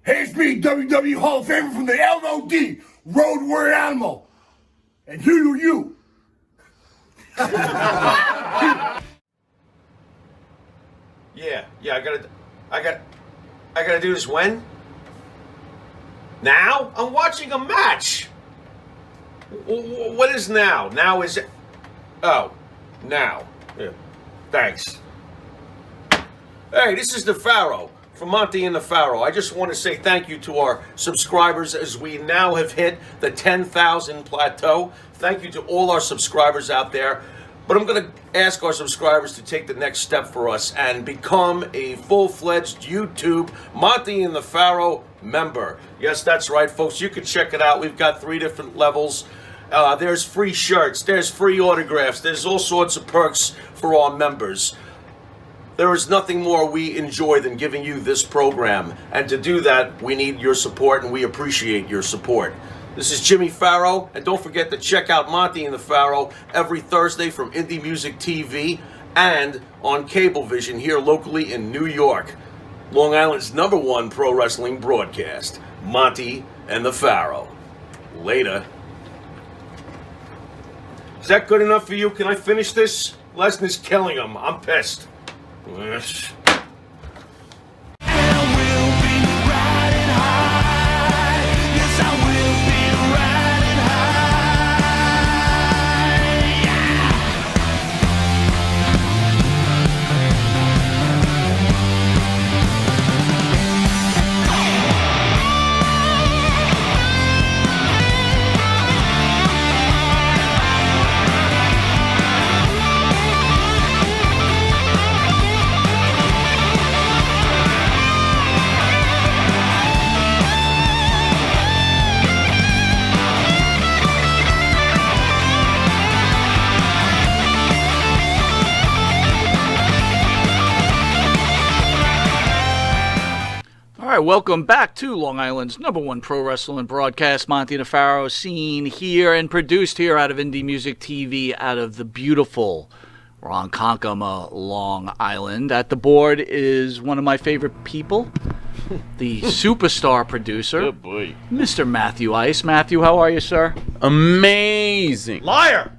Hey, it's me, WWE Hall of Famer from the LOD, Road Warrior Animal. And you. Yeah, I gotta do this when? Now? I'm watching a match. What is now? Now is... Oh, now. Yeah, thanks. Hey, this is the Pharaoh from Monty and the Pharaoh. I just want to say thank you to our subscribers as we now have hit the 10,000 plateau. Thank you to all our subscribers out there. But I'm going to ask our subscribers to take the next step for us and become a full-fledged YouTube Monty and the Pharaoh member. Yes, that's right, folks. You can check it out. We've got 3 different levels. There's free shirts. There's free autographs. There's all sorts of perks for our members. There is nothing more we enjoy than giving you this program. And to do that, we need your support, and we appreciate your support. This is Jimmy Pharaoh, and don't forget to check out Monty and the Pharaoh every Thursday from Indie Music TV and on Cablevision here locally in New York. Long Island's #1 pro wrestling broadcast, Monty and the Pharaoh. Later. Is that good enough for you? Can I finish this? Lesnar's killing him. I'm pissed. Yes. Welcome back to Long Island's #1 pro wrestling broadcast, Monty and the Pharaoh, seen here and produced here out of Indie Music TV, out of the beautiful Ronkonkoma, Long Island. At the board is one of my favorite people, the superstar producer, Good boy. Mr. Matthew Ice. Matthew, how are you, sir? Amazing. Liar!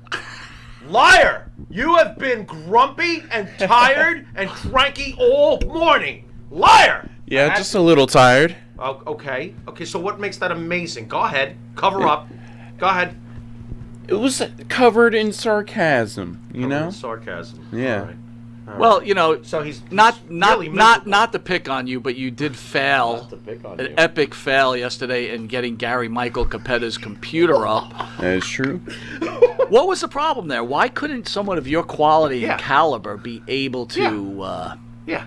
Liar! You have been grumpy and tired and cranky all morning. Liar! Yeah, just a little tired. Oh, okay, so what makes that amazing? Go ahead. Cover up. Go ahead. It was covered in sarcasm, you Covered know? in sarcasm. Yeah. All right. Well, you know, So he's not really miserable. not to pick on you, but you did fail an epic fail yesterday in getting Gary Michael Capetta's computer up. That is true. What was the problem there? Why couldn't someone of your quality Yeah. and caliber be able to Yeah.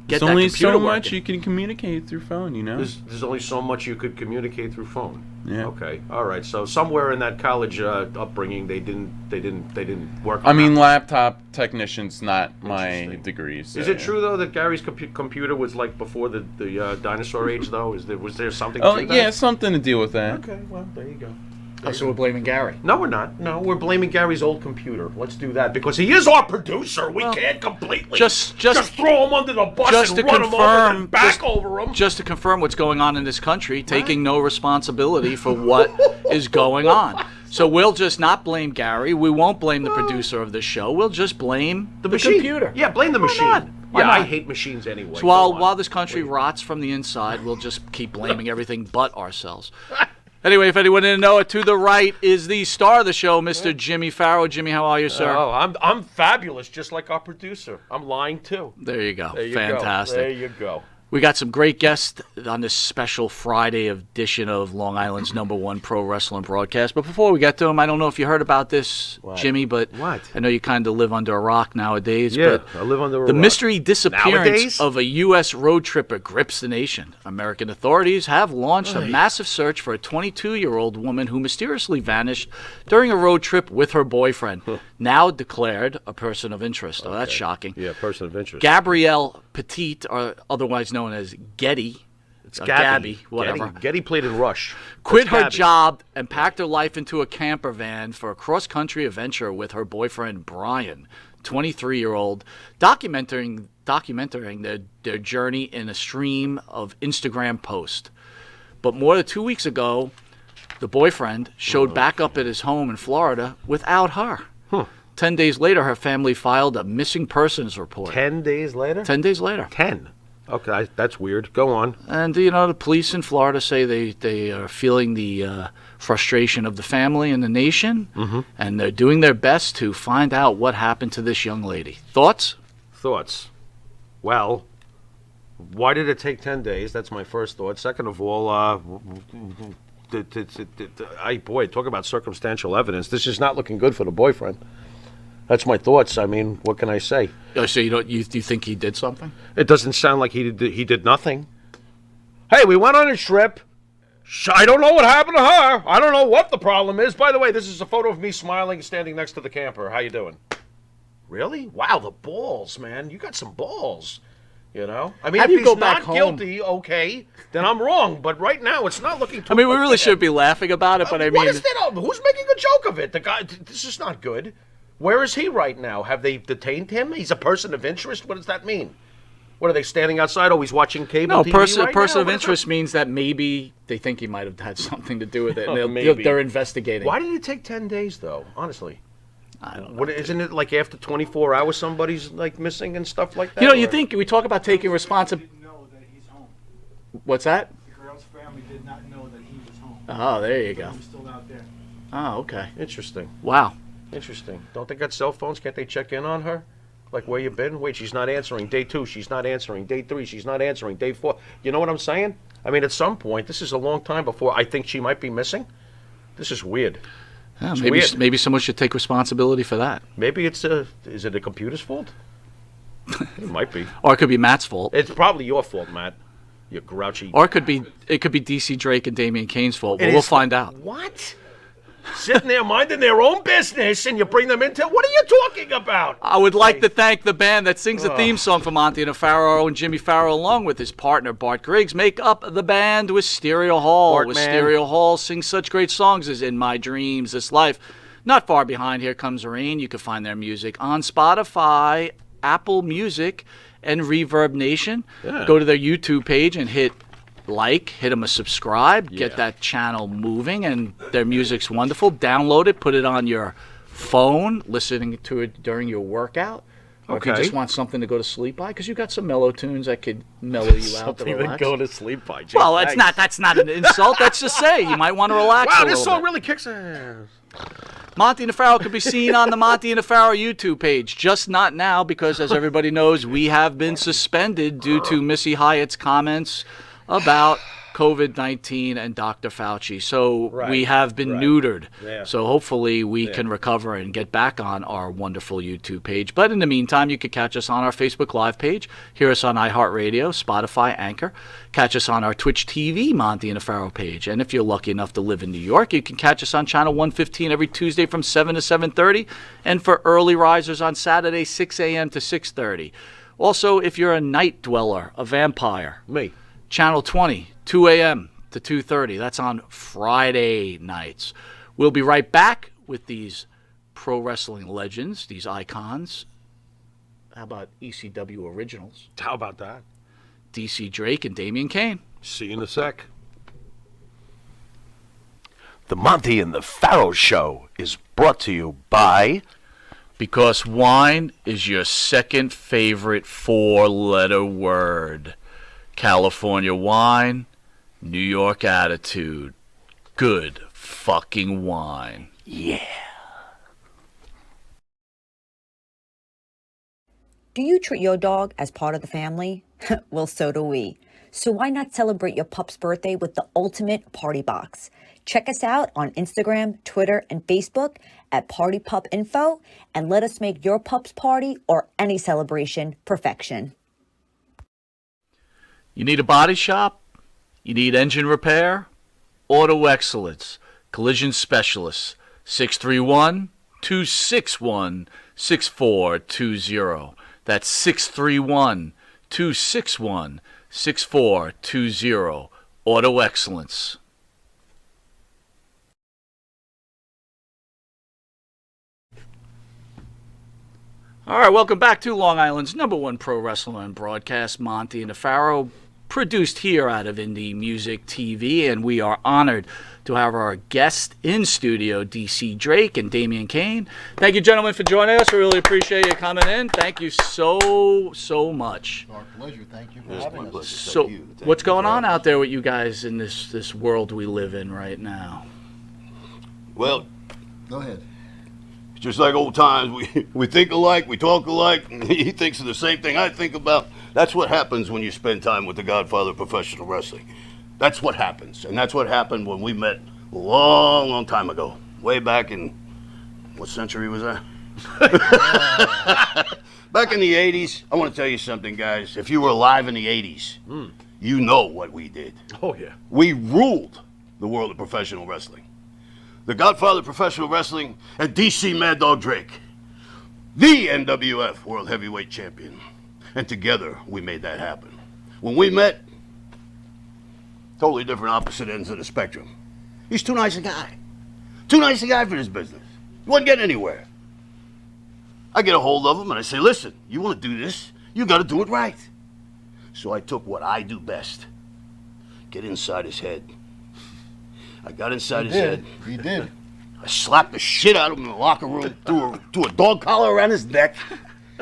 get There's that only computer so working? much you can communicate through phone, you know? There's only so much you could communicate through phone. Yeah. Okay. All right. So somewhere in that college upbringing, they didn't work. I on mean, that. laptop technician's not my Interesting. degree. So, Is it yeah. true though that Gary's computer was like before the dinosaur age though? Was there something? Oh, to that? yeah, something to deal with that. Okay. Well, there you go. Oh, so we're blaming Gary. No, we're not. No, we're blaming Gary's old computer. Let's do that because he is our producer. We can't completely just throw him under the bus just and to run him over confirm- and back just- over him. Just to confirm what's going on in this country, taking no responsibility for what is going on. So we'll just not blame Gary. We won't blame the producer of this show. We'll just blame the machine. computer. Yeah, blame the machine. not? Why Yeah, not? I hate machines anyway. So Go while on. this country rots from the inside, we'll just keep blaming everything but ourselves. Anyway, if anyone didn't know it, to the right is the star of the show, Mr. Jimmy Pharaoh. Jimmy, how are you, sir? Oh, I'm fabulous, just like our producer. I'm lying too. There you go. There you Fantastic. Go. There you go. We got some great guests on this special Friday edition of Long Island's #1 pro wrestling broadcast. But before we get to them, I don't know if you heard about this, Jimmy, but What? I know you kind of live under a rock nowadays. Yeah, but I live under a the rock. mystery disappearance Nowadays? of a U.S. road tripper grips the nation. American authorities have launched a massive search for a 22-year-old woman who mysteriously vanished during a road trip with her boyfriend, now declared a person of interest. Oh, that's shocking. Yeah, person of interest. Gabrielle Petit, or otherwise known as Getty, It's Gabby, whatever, Getty played in Rush. quit That's her Gabby. job and packed her life into a camper van for a cross-country adventure with her boyfriend, Brian, 23-year-old, documenting their journey in a stream of Instagram posts. But more than 2 weeks ago, the boyfriend showed back up at his home in Florida without her. 10 days later, her family filed a missing persons report. 10 days later? 10 days later. 10? Okay, that's weird. Go on. And, the police in Florida say they are feeling the frustration of the family and the nation, and they're doing their best to find out what happened to this young lady. Thoughts? Well, why did it take 10 days? That's my first thought. Second of all, boy, talk about circumstantial evidence. This is not looking good for the boyfriend. That's my thoughts. I mean, what can I say? So you think he did something? It doesn't sound like he did nothing. Hey, we went on a trip. I don't know what happened to her. I don't know what the problem is. By the way, this is a photo of me smiling, standing next to the camper. How you doing? Really? Wow, the balls, man. You got some balls. I mean, How if do you he's go back not home? guilty, okay, then I'm wrong. But right now, it's not looking too I mean, we good really for should him. be laughing about it, but I What mean... is that? Who's making a joke of it? The guy, this is not good. Where is he right now? Have they detained him? He's a person of interest? What does that mean? What, are they standing outside always watching cable No, TV person right of now? What is interest means that maybe they think he might have had something to do with it, and maybe. they're investigating. Why did it take 10 days, though, honestly? I don't know. What, isn't it like after 24 hours somebody's like missing and stuff like that? You think we talk about taking responsibility... Didn't know that he's home. What's that? The girl's family did not know that he was home. Oh, there you go. He was still out there. Oh, okay. Interesting. Wow. Interesting. Don't they got cell phones? Can't they check in on her? Like, where you been? Wait, she's not answering. Day 2, she's not answering. Day 3, she's not answering. Day 4. You know what I'm saying? I mean, at some point, this is a long time before I think she might be missing. This is weird. Yeah, It's maybe weird. maybe someone should take responsibility for that. Maybe is it a computer's fault? It might be. Or it could be Matt's fault. It's probably your fault, Matt. You grouchy. Or it could be DC Drake and Damien Kane's fault. But It we'll is- find out. What? Sitting there minding their own business and you bring them into... What are you talking about? I would like to thank the band that sings the theme song for Monty and the Pharaoh, and Jimmy Farrow, along with his partner Bart Griggs, make up the band Wisteria Hall. Bart, Wisteria man. Hall sings such great songs as In My Dreams, This Life. Not far behind, Here Comes the Rain. You can find their music on Spotify, Apple Music, and Reverb Nation. Yeah. Go to their YouTube page and hit them a subscribe, Yeah. get that channel moving, and their music's wonderful. Download it, put it on your phone, listening to it during your workout. Or if you Okay. just want something to go to sleep by, because you've got some mellow tunes that could mellow you out to Something to relax. go to sleep by. Jay. Well, Thanks. that's not an insult. That's just say you might want to relax Wow, a this little song bit. really kicks ass. Monty and the Pharaoh could be seen on the Monty and the Pharaoh YouTube page. Just not now, because as everybody knows, we have been suspended due to Missy Hyatt's comments about COVID-19 and Dr. Fauci. So we have been neutered. Yeah. So hopefully we can recover and get back on our wonderful YouTube page. But in the meantime, you can catch us on our Facebook Live page, hear us on iHeartRadio, Spotify, Anchor, catch us on our Twitch TV Monty and the Pharaoh page. And if you're lucky enough to live in New York, you can catch us on Channel 115 every Tuesday from 7 to 7:30, and for early risers on Saturday, 6 a.m. to 6:30. Also, if you're a night dweller, a vampire, Me. Channel 20, 2 a.m. to 2:30. That's on Friday nights. We'll be right back with these pro wrestling legends, these icons. How about ECW originals? How about that? DC Drake and Damien Kane. See you in a sec. The Monty and the Pharaoh Show is brought to you by... Because wine is your second favorite four-letter word. California wine, New York attitude. Good fucking wine. Yeah. Do you treat your dog as part of the family? Well, so do we. So why not celebrate your pup's birthday with the ultimate party box? Check us out on Instagram, Twitter, and Facebook at Party Pup Info, and let us make your pup's party or any celebration perfection. You need a body shop? You need engine repair? Auto Excellence. Collision Specialists. 631-261-6420. That's 631-261-6420. Auto Excellence. All right, welcome back to Long Island's #1 pro wrestling broadcast, Monty and the Pharaoh, produced here out of Indie Music TV, and we are honored to have our guest in studio, DC Drake and Damien Kane. Thank you, gentlemen, for joining us. We really appreciate you coming in. Thank you so much. Our pleasure. Thank you for having us. So, what's going on out there with you guys in this world we live in right now? Well, Go ahead. just like old times, we think alike, we talk alike, and he thinks of the same thing I think about. That's what happens when you spend time with the Godfather of professional wrestling. That's what happens, and that's what happened when we met a long time ago. Way back in, what century was that? Back in the 80s. I want to tell you something, guys. If you were alive in the 80s, you know what we did. Oh, yeah. We ruled the world of professional wrestling. The Godfather of professional wrestling and DC Mad Dog Drake, the NWF World Heavyweight Champion. And together, we made that happen. When we met, totally different opposite ends of the spectrum. He's too nice a guy. Too nice a guy for this business. He wasn't getting anywhere. I get a hold of him and I say, listen, you want to do this? You got to do it right. So I took what I do best. Get inside his head. I got inside his head. He did. I slapped the shit out of him in the locker room, threw a dog collar around his neck,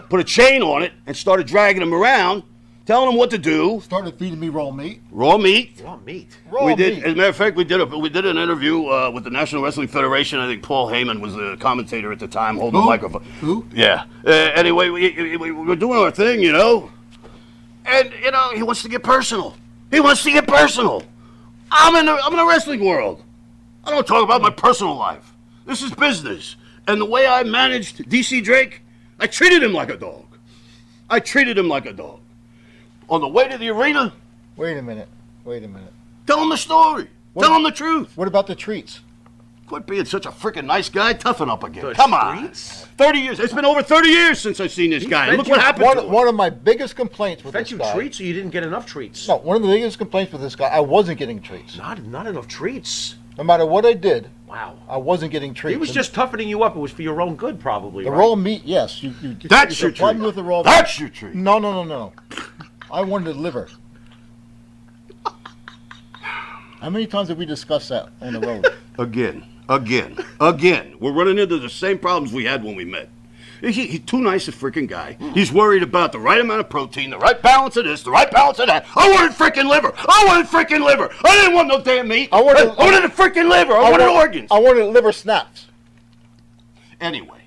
put a chain on it, and started dragging him around, telling him what to do. Started feeding me raw meat. Raw meat. Raw meat. Raw As meat. a matter of fact, we did an interview with the National Wrestling Federation. I think Paul Heyman was the commentator at the time, holding the microphone. Who? Yeah. Anyway, we were doing our thing, you know. And, you know, he wants to get personal. He wants to get personal. I'm in the wrestling world. I don't talk about my personal life. This is business. And the way I managed DC Drake, I treated him like a dog. I treated him like a dog. On the way to the arena, Wait a minute. tell him the story. What- Tell him the truth. What about the treats? Quit being such a freaking nice guy. Toughen up again. The Come on. streets? 30 years. It's been over 30 years since I've seen this guy. And look what happened to him. One of my biggest complaints with Fed this you guy. treats or you didn't get enough treats? No, one of the biggest complaints with this guy, I wasn't getting treats. Not enough treats. No matter what I did, Wow. I wasn't getting treats. He was just toughening you up. It was for your own good, probably, the right? raw meat. Yes, you That's you your supplied treat. me with the raw meat. That's your treat. No. I wanted liver. How many times have we discussed that on the road? Again. We're running into the same problems we had when we met. He's too nice a freaking guy. He's worried about the right amount of protein, the right balance of this, the right balance of that. I wanted freaking liver. I didn't want no damn meat. I wanted the freaking liver. I wanted organs. I wanted liver snaps. Anyway,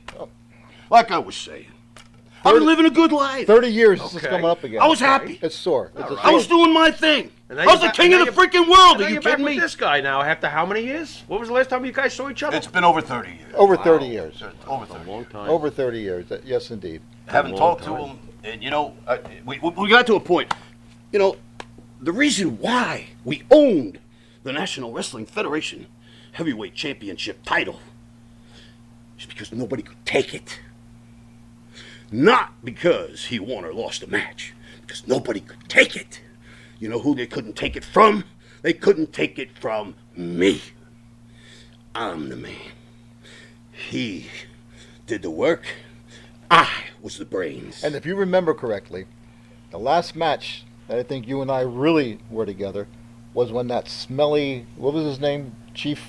like I was saying, I've been living a good life. 30 years, this is Okay. coming up again. I was happy. It's sore. It's a I was sore. doing my thing. And I now was you're the king back- of the now you're- freaking world. Now Are you you're back kidding with me? this guy now after how many years? What was the last time you guys saw each other? It's been over 30 years. Over 30 years. Over 30 long time. Over 30 years. Yes, indeed. Haven't talked to him, and you know, we got to a point. You know, the reason why we owned the National Wrestling Federation Heavyweight Championship title is because nobody could take it. Not because he won or lost a match, because nobody could take it. You know who they couldn't take it from? They couldn't take it from me. I'm the man. He did the work. I was the brains. And if you remember correctly, the last match that I think you and I really were together was when that smelly, what was his name? Chief?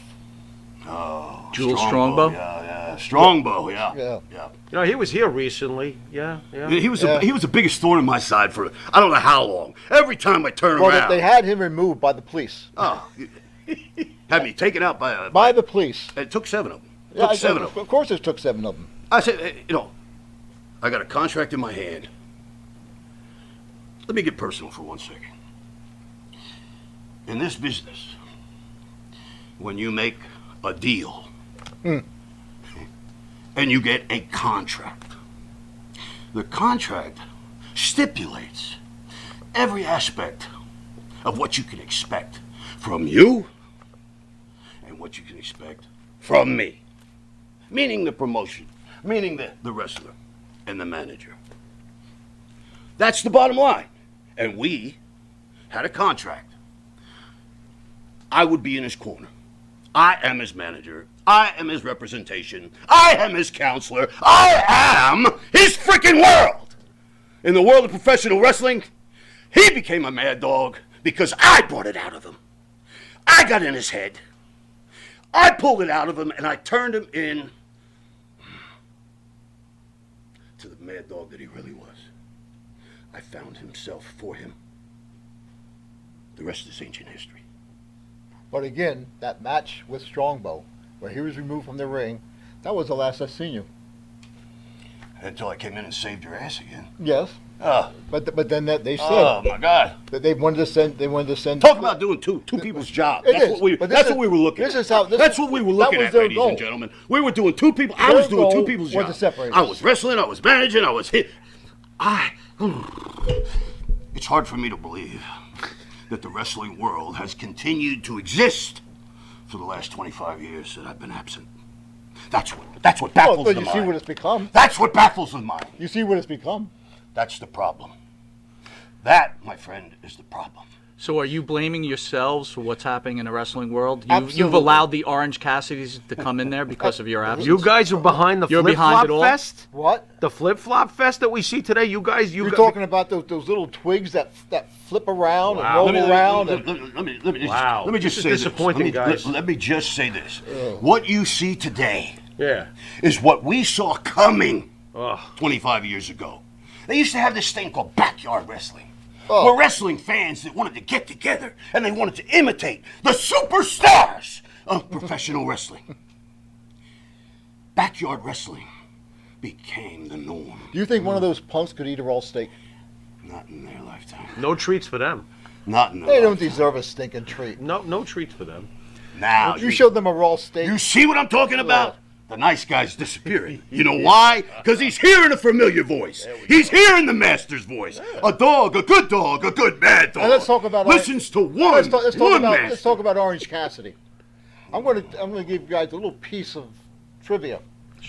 Jules Strongbow? Yeah. Strongbow, yeah. Yeah. You know, he was here recently. Yeah. He was the biggest thorn in my side for I don't know how long. Every time I turn Well, around. they had him removed by the police. Had me taken out by By the police. It took 7 of them. Yeah, Took 7 of them. Of course it took 7 of them. I said, hey, you know, I got a contract in my hand. Let me get personal for 1 second. In this business, when you make a deal and you get a contract, the contract stipulates every aspect of what you can expect from you and what you can expect from me. Meaning the promotion, meaning the wrestler and the manager. That's the bottom line. And we had a contract. I would be in his corner. I am his manager. I am his representation. I am his counselor. I am his freaking world. In the world of professional wrestling, he became a mad dog because I brought it out of him. I got in his head. I pulled it out of him and I turned him in to the mad dog that he really was. I found himself for him. The rest is ancient history. But again, that match with Strongbow, where he was removed from the ring, that was the last I seen you. Until I came in and saved your ass again. Yes. Oh. But then they said. Oh my God. That they wanted to send. Talk about doing two people's jobs. That's what we were looking at. That's what we were looking at, ladies and gentlemen. We were doing two people. I was doing two people's jobs. I was wrestling. I was managing. I was hit. It's hard for me to believe that the wrestling world has continued to exist for the last 25 years that I've been absent. That's what baffles the mind. You see what it's become. That's what baffles the mind. You see what it's become. That's the problem. That, my friend, is the problem. So are you blaming yourselves for what's happening in the wrestling world? Absolutely. You've allowed the Orange Cassidys to come in there because of your absence? You guys are behind the You're behind flip-flop it all? fest? What? The flip-flop fest that we see today? You guys... You're talking about those little twigs that flip around and roll around. Let me just This say is disappointing, this. guys. Let me just say this. What you see today Yeah. is what we saw coming Ugh. 25 years ago. They used to have this thing called backyard wrestling. Oh. Were wrestling fans that wanted to get together and they wanted to imitate the superstars of professional wrestling. Backyard wrestling became the norm. Do you think one of those punks could eat a raw steak? Not in their lifetime. No treats for them. Not in their They don't lifetime. deserve a stinking treat. No treats for them. Now, You showed them a raw steak. You see what I'm talking about? The nice guy's disappearing. You know why? Because he's hearing a familiar voice. He's hearing the master's voice. A dog, a good bad dog. And let's talk about listens to one. Let's talk about Orange Cassidy. I'm gonna give you guys a little piece of trivia.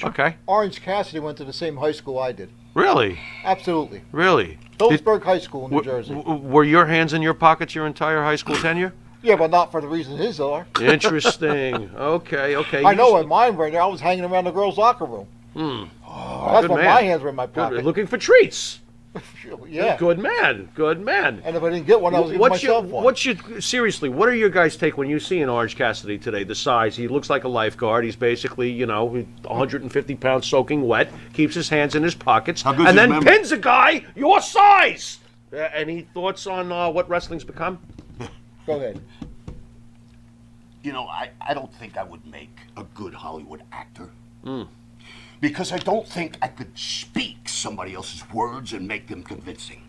Okay. Orange Cassidy went to the same high school I did. Really? Absolutely. Really? Phillipsburg High School in New Jersey. Were your hands in your pockets your entire high school tenure? Yeah, but not for the reason his are. Interesting. Okay. I know where mine were. I was hanging around the girls' locker room. That's good when man. my hands were in my pocket. Good. Looking for treats. Yeah. Good man. And if I didn't get one, I was giving myself one. Seriously, what are your guys' take when you see an Orange Cassidy today? The size, he looks like a lifeguard. He's basically, 150 pounds soaking wet, keeps his hands in his pockets, How good's and his then memory? pins a guy your size. Any thoughts on what wrestling's become? Go ahead. I don't think I would make a good Hollywood actor. Because I don't think I could speak somebody else's words and make them convincing.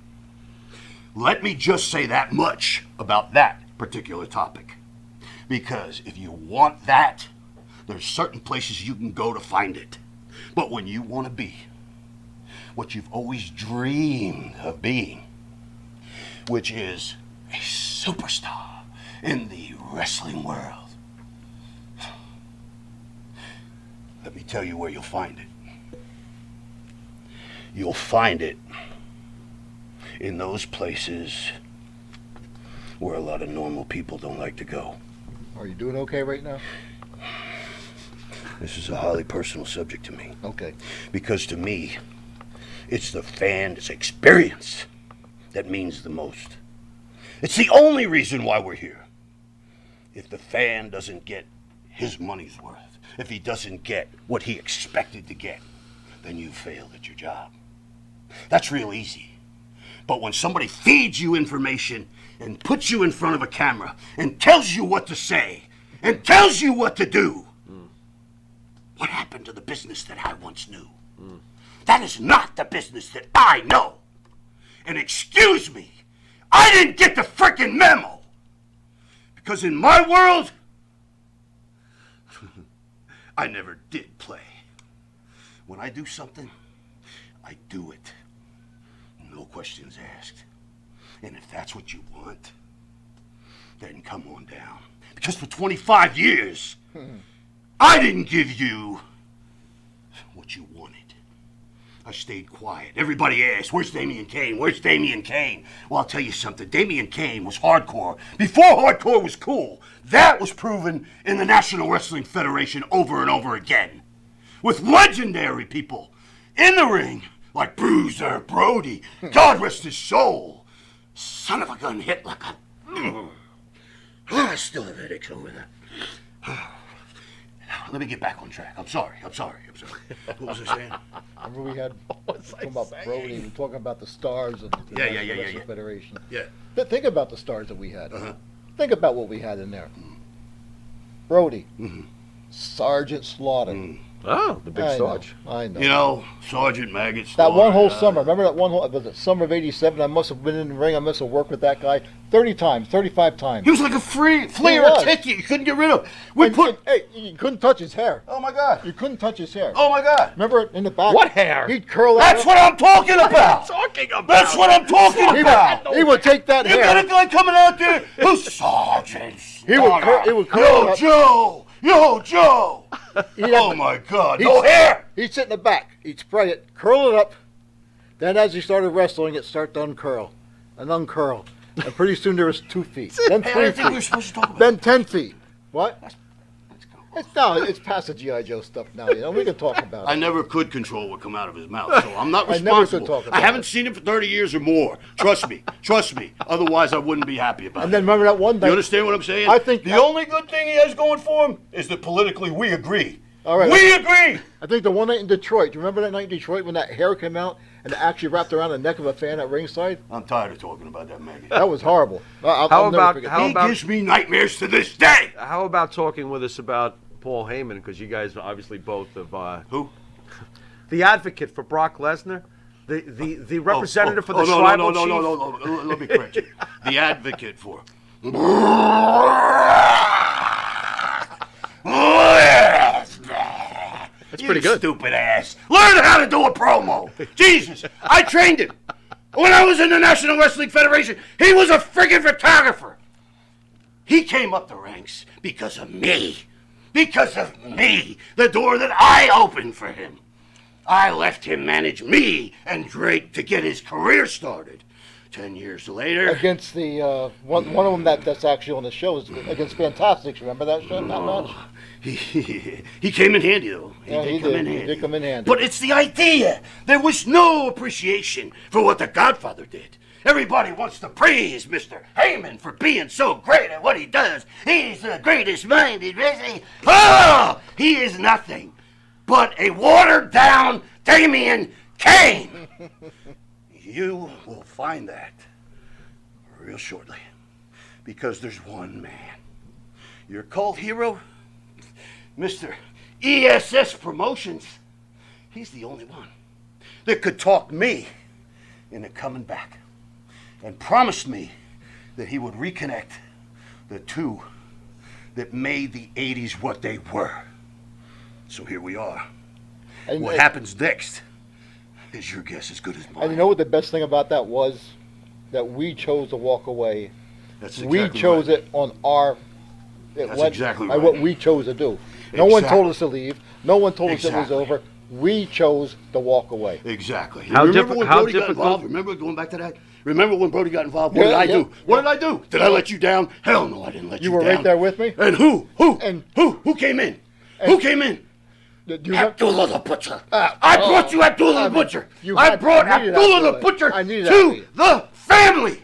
Let me just say that much about that particular topic. Because if you want that, there's certain places you can go to find it. But when you want to be what you've always dreamed of being, which is a superstar in the wrestling world, let me tell you where you'll find it. You'll find it in those places where a lot of normal people don't like to go. Are you doing okay right now? This is a highly personal subject to me. Okay. Because to me, it's the fan's experience that means the most. It's the only reason why we're here. If the fan doesn't get his money's worth, if he doesn't get what he expected to get, then you failed at your job. That's real easy. But when somebody feeds you information and puts you in front of a camera and tells you what to say and tells you what to do, what happened to the business that I once knew? That is not the business that I know. And excuse me, I didn't get the frickin' memo. Because in my world, I never did play. When I do something, I do it. No questions asked. And if that's what you want, then come on down. Because for 25 years, I didn't give you what you wanted. I stayed quiet. Everybody asked, where's Damien Kane? Where's Damien Kane? Well, I'll tell you something. Damien Kane was hardcore. Before hardcore was cool. That was proven in the National Wrestling Federation over and over again. With legendary people in the ring, like Bruiser Brody. God rest his soul. Son of a gun hit like a... I still have headaches over that. Let me get back on track. I'm sorry. What was I saying? Remember we had talking about Brody, we were talking about the stars of the National Wrestling Federation. Yeah. But think about the stars that we had. Think about what we had in there. Brody, Sgt Slaughter. Oh, the big Sarge. I know. You know, Sergeant Maggot. That one whole summer, remember that one whole, was it summer of '87? I must have been in the ring, I must have worked with that guy 30 times, 35 times. He was like a flea or a tick you couldn't get rid of. Hey, you couldn't touch his hair. Oh my God. You couldn't touch his hair. Oh my God. Remember in the back? What hair? He'd curl it. That's what I'm talking about. That's what I'm talking about. He would take that You hair. got a guy coming out there who's Sergeant Slaughter. He would curl it up. Yo, Joe. Oh my God. No hair. He'd sit in the back. He'd spray it, curl it up. Then as he started wrestling, it started to uncurl and uncurl. And pretty soon there was 2 feet. Then 3 I think we were feet. supposed to talk about Then 10 feet. What? It's past the G.I. Joe stuff now. You know, we can talk about I it. never could control what come out of his mouth, so I'm not I never could responsible. talk about I haven't it. seen it for 30 years or more. Trust me. Otherwise, I wouldn't be happy about And it. then remember that one day. You understand what I'm saying? I think the only good thing he has going for him is that politically we agree. All right. We agree. I think the one night in Detroit. Do you remember that night in Detroit when that hair came out and it actually wrapped around the neck of a fan at ringside? I'm tired of talking about that, Maggie. That was horrible. I'll never about- forget how that. He about- gives me nightmares to this day. How about talking with us about Paul Heyman? Because you guys obviously both have... Who? The advocate for Brock Lesnar. The representative for the no, tribal no, chief. no. Let me correct you. The advocate for... That's pretty good. Stupid ass. Learn how to do a promo. Jesus, I trained him. When I was in the National Wrestling Federation, he was a friggin' photographer. He came up the ranks because of me. Because of me. The door that I opened for him. I left him manage me and Drake to get his career started. 10 years later... Against the one of them that's actually on the show is against Fantastics. Remember that show? That match? He came in handy, though. He did come in handy. But it's the idea. There was no appreciation for what the Godfather did. Everybody wants to praise Mr. Heyman for being so great at what he does. He's the greatest mind in wrestling. Oh, he is nothing but a watered-down Damien Kane. You will find that real shortly. Because there's one man. Your cult hero, Mr. ESS Promotions, he's the only one that could talk me into coming back and promised me that he would reconnect the two that made the 80s what they were. So here we are. And What happens next is your guess as good as mine. And you know what the best thing about that was? That we chose to walk away. That's We exactly chose right. it on our... That's exactly by right. what we chose to do. No one told Exactly. us to leave. No one told us it was Exactly. over. We chose to walk away. Exactly. How Remember when Brody got difficult- involved? Remember going back to that? Remember when Brody got involved? What Yeah, did I yeah, do? What did I do? Did I let you down? Hell no, I didn't let you You down. were right there with me? And who? And- Who came in? Who came in? Do you have- Abdullah the Butcher. I brought you Abdullah the Butcher. I had- brought I needed Abdullah the Abdullah. Butcher I needed to Abdullah. the family.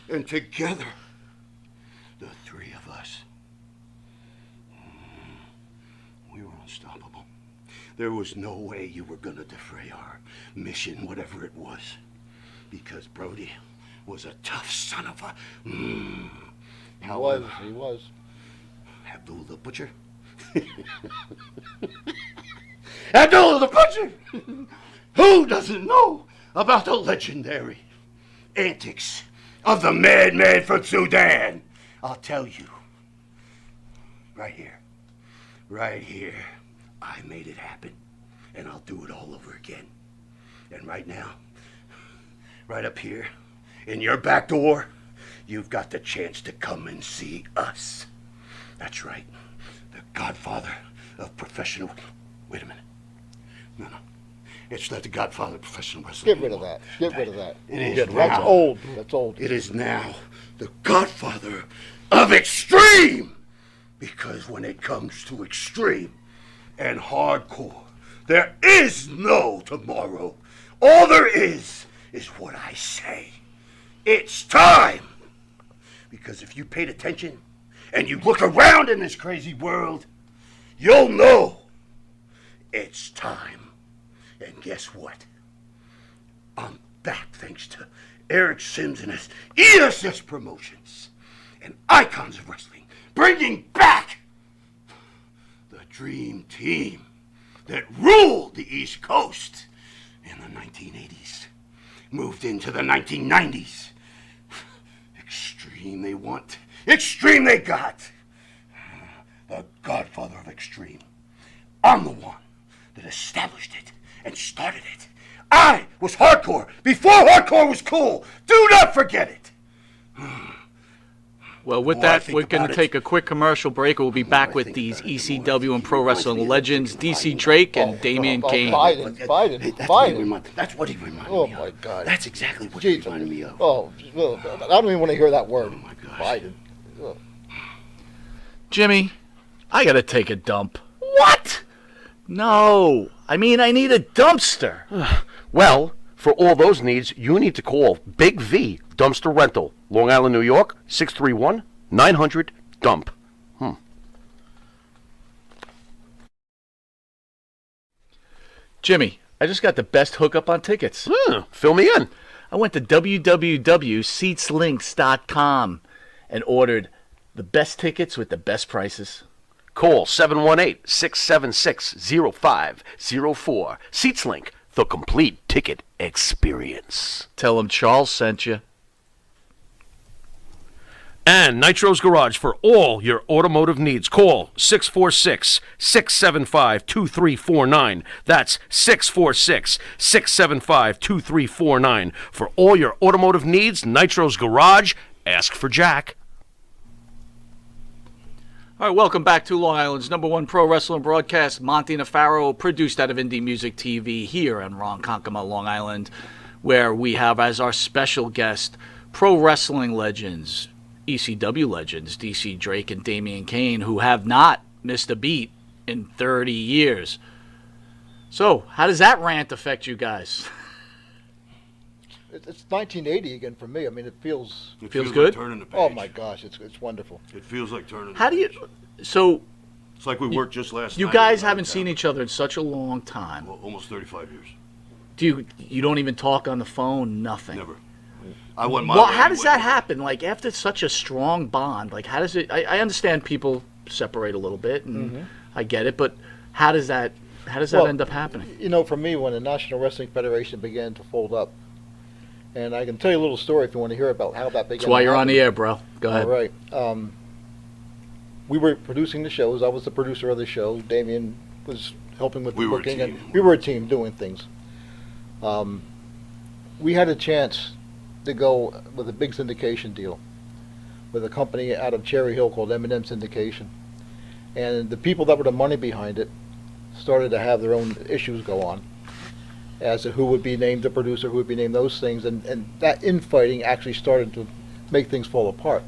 And together, the three of us, we were unstoppable. There was no way you were going to defray our mission, whatever it was. Because Brody was a tough son of a... He was. He was. Abdullah the Butcher. Abdullah the Butcher! Who doesn't know about the legendary antics of the madman from Sudan? I'll tell you. Right here. Right here. I made it happen. And I'll do it all over again. And right now, right up here, in your back door, you've got the chance to come and see us. That's right. The Godfather of professional... Wait a minute. No. It's not the Godfather of professional wrestling. Get rid of that. Get rid of that. It is That's now. old. That's old. It is now the Godfather of Extreme. Because when it comes to Extreme and Hardcore, there is no tomorrow. All there is what I say. It's time. Because if you paid attention and you look around in this crazy world, you'll know it's time. And guess what? I'm back thanks to Eric Sims and his ESS Promotions and Icons of Wrestling, bringing back the Dream Team that ruled the East Coast in the 1980s, moved into the 1990s. Extreme they want, Extreme they got. The Godfather of Extreme. I'm the one that established it and started it. I was Hardcore before Hardcore was cool. Do not forget it. Well, with that, we're going to take a quick commercial break. We'll be back with these ECW and Pro Wrestling legends, DC Drake and Damien Kane. Biden. That's what he reminded me of. Oh, my God. That's exactly what he reminded me of. Oh, well, I don't even want to hear that word. Oh, my gosh. Biden. Ugh. Jimmy, I got to take a dump. What? No. I mean, I need a dumpster. Well, for all those needs, you need to call Big V Dumpster Rental, Long Island, New York, 631-900-DUMP. Jimmy, I just got the best hookup on tickets. Fill me in. I went to www.seatslinks.com and ordered the best tickets with the best prices. Call 718-676-0504. SeatsLink, the complete ticket experience. Tell them Charles sent you. And Nitro's Garage for all your automotive needs. Call 646-675-2349. That's 646-675-2349. For all your automotive needs, Nitro's Garage. Ask for Jack. All right, welcome back to Long Island's #1 pro wrestling broadcast, Monty and Faro, produced out of Indie Music TV here in Ronkonkoma, Long Island, where we have as our special guest pro wrestling legends, ECW legends, DC Drake and Damien Kane, who have not missed a beat in 30 years. So, how does that rant affect you guys? It's 1980 again for me. I mean, it feels Feels good? Like turning the page. oh, my gosh, it's wonderful. It feels like turning the How do you... page. So, It's like we worked just last night. you guys in haven't Town. seen each other in such a long time. Well, almost 35 years. You don't even talk on the phone, nothing? Never. I went my Well, way how does anyway. that happen? Like, after such a strong bond, like, how does it... I understand people separate a little bit, and I get it, but how does that Well, end up happening? You know, for me, when the National Wrestling Federation began to fold up, and I can tell you a little story if you want to hear about how that began. That's why to you're on happen. the air, bro. Go ahead. All right. We were producing the shows. I was the producer of the show. Damien was helping with the We were a booking, team. and we were a team doing things. We had a chance to go with a big syndication deal with a company out of Cherry Hill called M&M Syndication, and the people that were the money behind it started to have their own issues go on as to who would be named the producer, who would be named those things, and that infighting actually started to make things fall apart.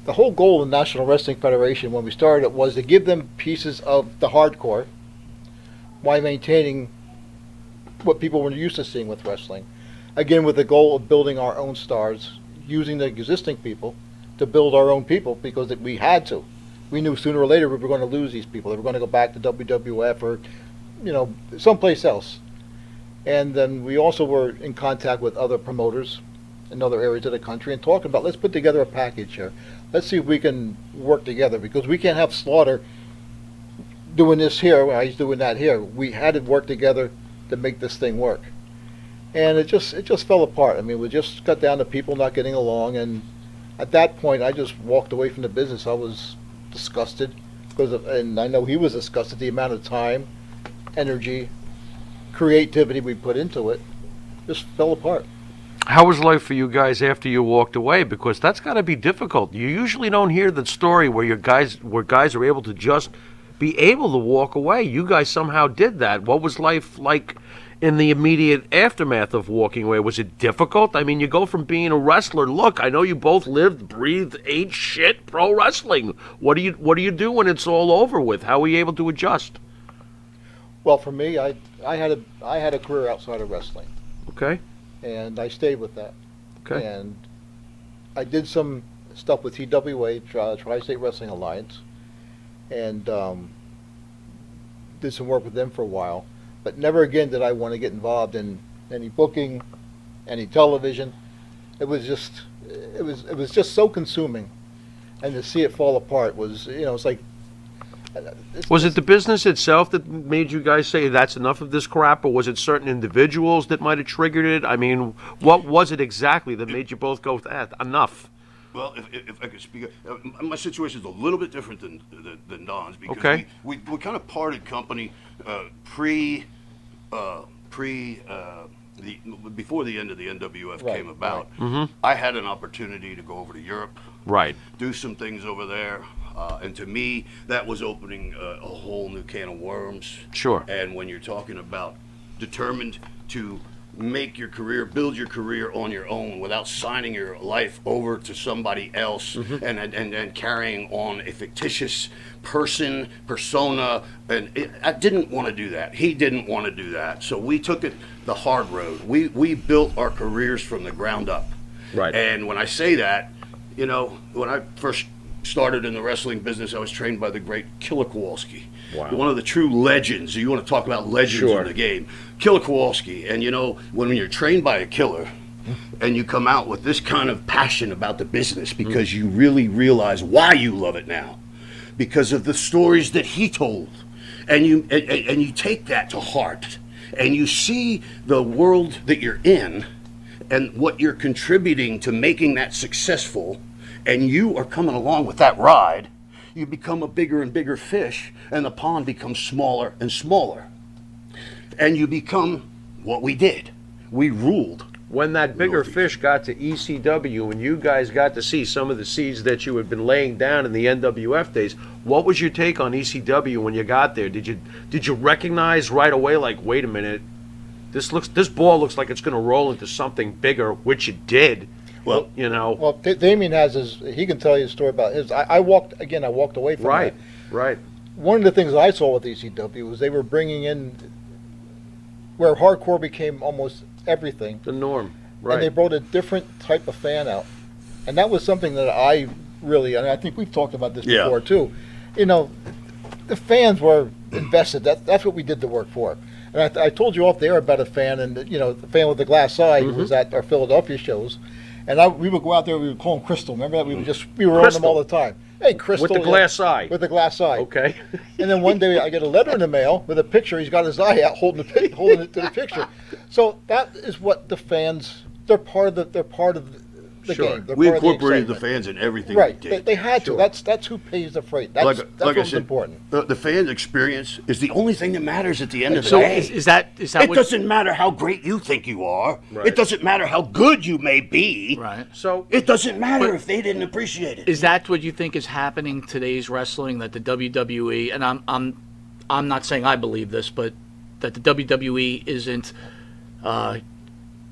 The whole goal of the National Wrestling Federation when we started it was to give them pieces of the hardcore while maintaining what people were used to seeing with wrestling. Again, with the goal of building our own stars, using the existing people to build our own people because we had to. We knew sooner or later we were going to lose these people. They were going to go back to WWF or, someplace else. And then we also were in contact with other promoters in other areas of the country and talking about, let's put together a package here. Let's see if we can work together because we can't have Slaughter doing this here while he's doing that here. We had to work together to make this thing work. And it just fell apart. I mean, we just got down to people not getting along, and at that point I just walked away from the business. I was disgusted and I know he was disgusted, the amount of time, energy, creativity we put into it just fell apart. How was life for you guys after you walked away? Because that's got to be difficult. You usually don't hear that story where guys are able to just be able to walk away. You guys somehow did that. What was life like in the immediate aftermath of walking away? Was it difficult? I mean, you go from being a wrestler. Look, I know you both lived, breathed, ate shit pro wrestling. What do you do when it's all over with? How were you able to adjust? Well, for me, I had a career outside of wrestling, Okay. and I stayed with that. Okay. And I did some stuff with TWA, Tri-State Wrestling Alliance, and did some work with them for a while. But never again did I want to get involved in any booking, any television. It was just so consuming, and to see it fall apart was, it's like. Was it the business itself that made you guys say that's enough of this crap, or was it certain individuals that might have triggered it? I mean, what was it exactly that made you both go, enough? Well, if I could speak, my situation is a little bit different than Don's because Okay. we kind of parted company before the end of the NWF Right, came about. Mm-hmm. I had an opportunity to go over to Europe, Right. do some things over there, and to me that was opening a whole new can of worms. Sure. And when you're talking about determined to make your career, build your career on your own without signing your life over to somebody else and carrying on a fictitious persona, and I didn't want to do that. He didn't want to do that. So we took it the hard road. We built our careers from the ground up. Right. And when I say that, when I first started in the wrestling business, I was trained by the great Killer Kowalski. Wow. One of the true legends. You want to talk about legends Sure. in the game. Killer Kowalski. And when you're trained by a killer and you come out with this kind of passion about the business because you really realize why you love it now, because of the stories that he told, and you take that to heart, and you see the world that you're in and what you're contributing to making that successful, and you are coming along with that ride, you become a bigger and bigger fish, and the pond becomes smaller and smaller. And you become what we did. We ruled. When that bigger fish got to ECW and you guys got to see some of the seeds that you had been laying down in the NWF days, what was your take on ECW when you got there? Did you recognize right away, like, wait a minute, this ball looks like it's going to roll into something bigger, which it did. Well, Well, Damien he can tell you a story about his. I walked away from Right, that. right. One of the things I saw with ECW was they were bringing in where hardcore became almost everything, The norm. and they Right. brought a different type of fan out, and that was something that I really, and I think we've talked about this Yeah. before too. The fans were invested. That's what we did the work for. And I told you off the air about a fan, and the fan with the glass eye who was at our Philadelphia shows, and we would go out there. We would call him Crystal. Remember that? We were on Crystal. them all the time. Hey, Crystal. With the glass eye. With the glass eye. Okay. And then one day I get a letter in the mail with a picture. He's got his eye out, holding it to the picture. So that is what the fans. They're part of the Sure. game. They're we part of the incorporated the excitement. fans in everything Right. we did. They had Sure. to. That's who pays the freight. That's what's important. The fan experience is the only thing that matters at the end of the So day. is that It what? doesn't matter how great you think you are. Right. It doesn't matter how good you may be. Right. So It doesn't matter But- if they didn't appreciate it. Is that what you think is happening today's wrestling? That the WWE, and I'm not saying I believe this, but that the WWE isn't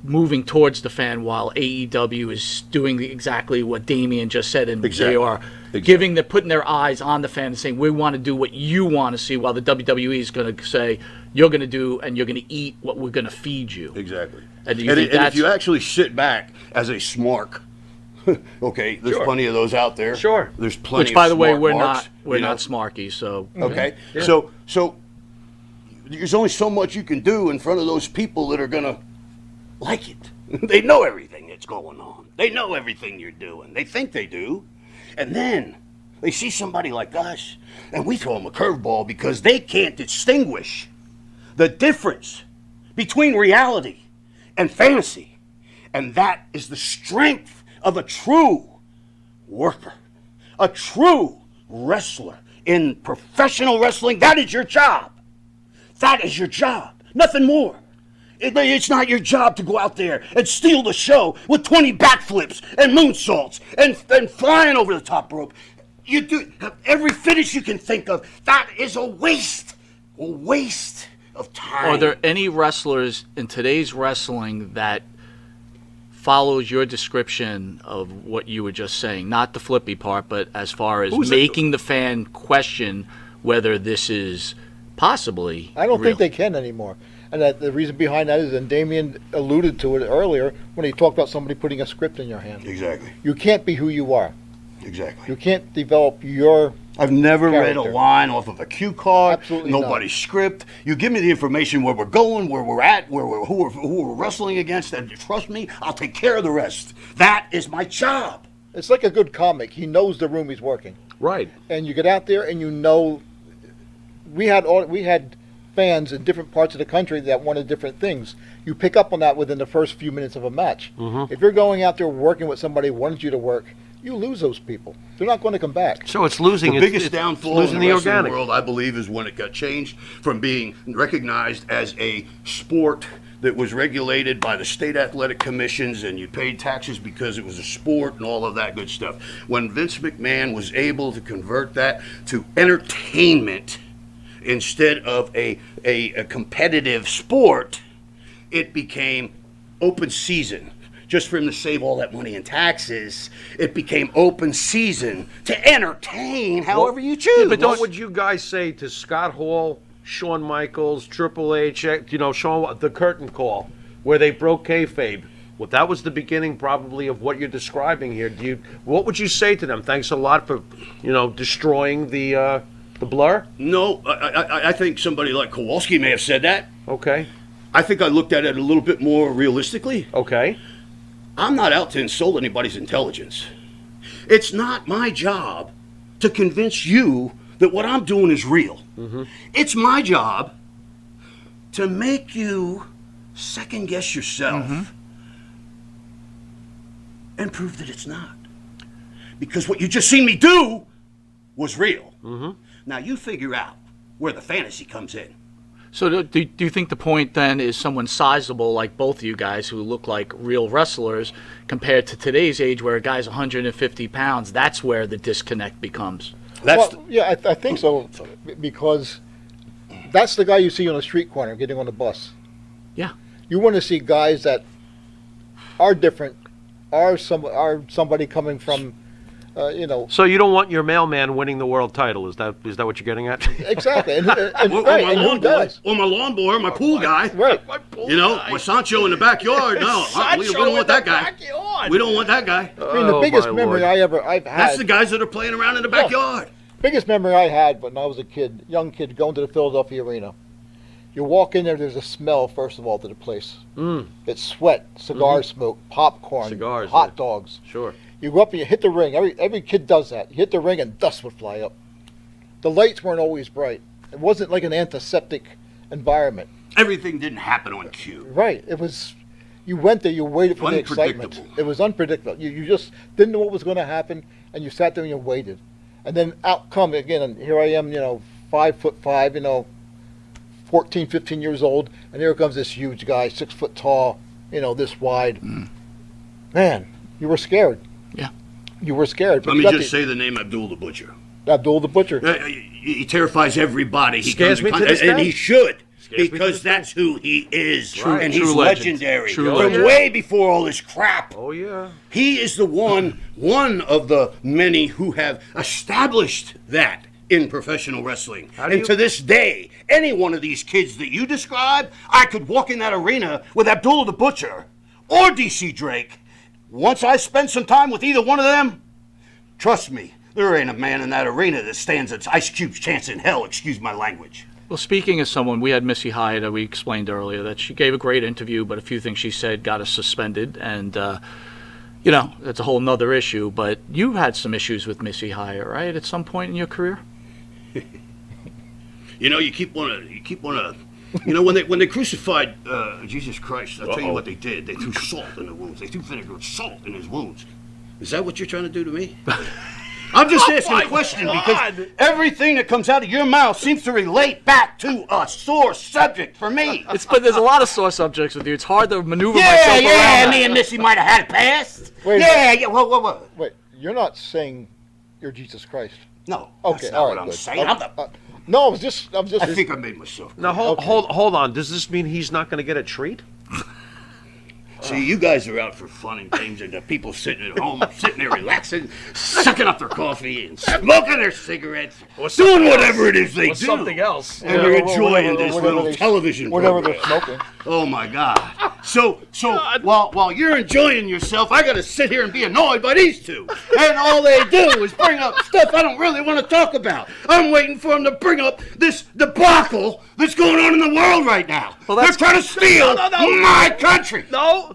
moving towards the fan, while AEW is doing exactly what Damien just said, and Exactly. they are putting their eyes on the fan and saying, we want to do what you want to see, while the WWE is going to say, you're going to do and you're going to eat what we're going to feed you. Exactly. And do you And, think and that's if you actually sit back as a smark, okay, there's Sure. plenty of those out there. Sure. There's plenty. which, by of the way, smart we're marks, not smarky, so Okay, Yeah. so there's only so much you can do in front of those people that are gonna like it. They know everything that's going on. They know everything you're doing. They think they do, and then they see somebody like us, and we throw them a curveball because they can't distinguish the difference between reality and fantasy, and that is the strength of a true worker, a true wrestler in professional wrestling. That is your job. That is your job. Nothing more. It's not your job to go out there and steal the show with 20 backflips and moonsaults and flying over the top rope. You do every finish you can think of. That is a waste. A waste of time. Are there any wrestlers in today's wrestling that follows your description of what you were just saying? Not the flippy part, but as far as making the fan question whether this is possibly I don't real. think they can anymore. And the reason behind that is, and Damien alluded to it earlier when he talked about somebody putting a script in your hand. Exactly. You can't be who you are. Exactly. You can't develop your I've never read a character. line off of a cue card. Absolutely nobody's script. You give me the information where we're going, where we're at, who we're wrestling against, and trust me, I'll take care of the rest. That is my job. It's like a good comic. He knows the room he's working. Right. And you get out there and you know, we had fans in different parts of the country that wanted different things. You pick up on that within the first few minutes of a match. If you're going out there working with somebody who wanted you to work, you lose those people. They're not going to come back. So it's losing. The biggest downfall losing in the the wrestling organic world, I believe, is when it got changed from being recognized as a sport that was regulated by the state athletic commissions, and you paid taxes because it was a sport and all of that good stuff. When Vince McMahon was able to convert that to entertainment instead of a competitive sport, it became open season. Just for him to save all that money in taxes, it became open season to entertain however you choose. Yeah, but what would you guys say to Scott Hall, Shawn Michaels, Triple H, Shawn, the curtain call, where they broke kayfabe? Well, that was the beginning probably of what you're describing here. What would you say to them? Thanks a lot for, destroying the blur? No, I think somebody like Kowalski may have said that. Okay. I think I looked at it a little bit more realistically. Okay. I'm not out to insult anybody's intelligence. It's not my job to convince you that what I'm doing is real. It's my job to make you second guess yourself and prove that it's not. Because what you just seen me do was real. Now you figure out where the fantasy comes in. So do you think the point then is someone sizable like both of you guys who look like real wrestlers compared to today's age where a guy's 150 pounds, that's where the disconnect becomes? I think so, because that's the guy you see on the street corner getting on the bus. Yeah. You want to see guys that are different, are somebody coming from, So you don't want your mailman winning the world title? Is that what you're getting at? Exactly. And Or right, my and who lawn boy, does? or my lawn boy, my pool guy. Right. My Sancho in the backyard. No, we don't want that guy. We don't want that guy. I mean, the biggest memory I've had. That's the guys that are playing around in the backyard. Biggest memory I had when I was a kid, young kid, going to the Philadelphia Arena. You walk in there's a smell, first of all, to the place. It's sweat, cigar smoke, popcorn, Cigars, hot dogs. Sure. You go up and you hit the ring. Every kid does that. You hit the ring and dust would fly up. The lights weren't always bright. It wasn't like an antiseptic environment. Everything didn't happen on cue. Right. It was, you went there, you waited for the excitement. Unpredictable. It was unpredictable. You just didn't know what was going to happen, and you sat there and you waited. And then out come, again, and here I am, 5'5", 14, 15 years old, and here comes this huge guy, 6 foot tall, this wide. Man, you were scared. Yeah. You were scared. Let me just say the name Abdul the Butcher. Abdul the Butcher. He terrifies everybody. He Scares comes in me to this and day. he should. Scares me to Because this that's who he is. True- and true he's legend. legendary. True From legend. way before all this crap. Oh, yeah. He is the one of the many who have established that in professional wrestling. And to this day, any one of these kids that you describe, I could walk in that arena with Abdul the Butcher or DC Drake. Once I spend some time with either one of them, trust me, there ain't a man in that arena that stands an Ice Cube's chance in hell, excuse my language. Well, speaking of someone, we had Missy Hyatt, we explained earlier that she gave a great interview, but a few things she said got us suspended, and, that's a whole nother issue, but you had some issues with Missy Hyatt, right, at some point in your career? You keep wanna, when they crucified Jesus Christ, I'll tell you what they did. They threw salt in the wounds. They threw vinegar and salt in his wounds. Is that what you're trying to do to me? I'm just asking a question because everything that comes out of your mouth seems to relate back to a sore subject for me. But there's a lot of sore subjects with you. It's hard to maneuver myself around that. Me and Missy might have had it past. Wait, Whoa. Wait, you're not saying you're Jesus Christ. No, Okay, that's not all what right, I'm good. saying. No, I was I just. think I made myself. Now hold on. Does this mean he's not going to get a treat? See, you guys are out for fun and games, and the people sitting at home, sitting there relaxing, sucking up their coffee and smoking their cigarettes, doing whatever it is they do. Something else. And they're enjoying this little television Whatever program. they're smoking. Oh my God! So while you're enjoying yourself, I got to sit here and be annoyed by these two, and all they do is bring up stuff I don't really want to talk about. I'm waiting for them to bring up this debacle that's going on in the world right now. Well, They're that's- trying to steal my country. No,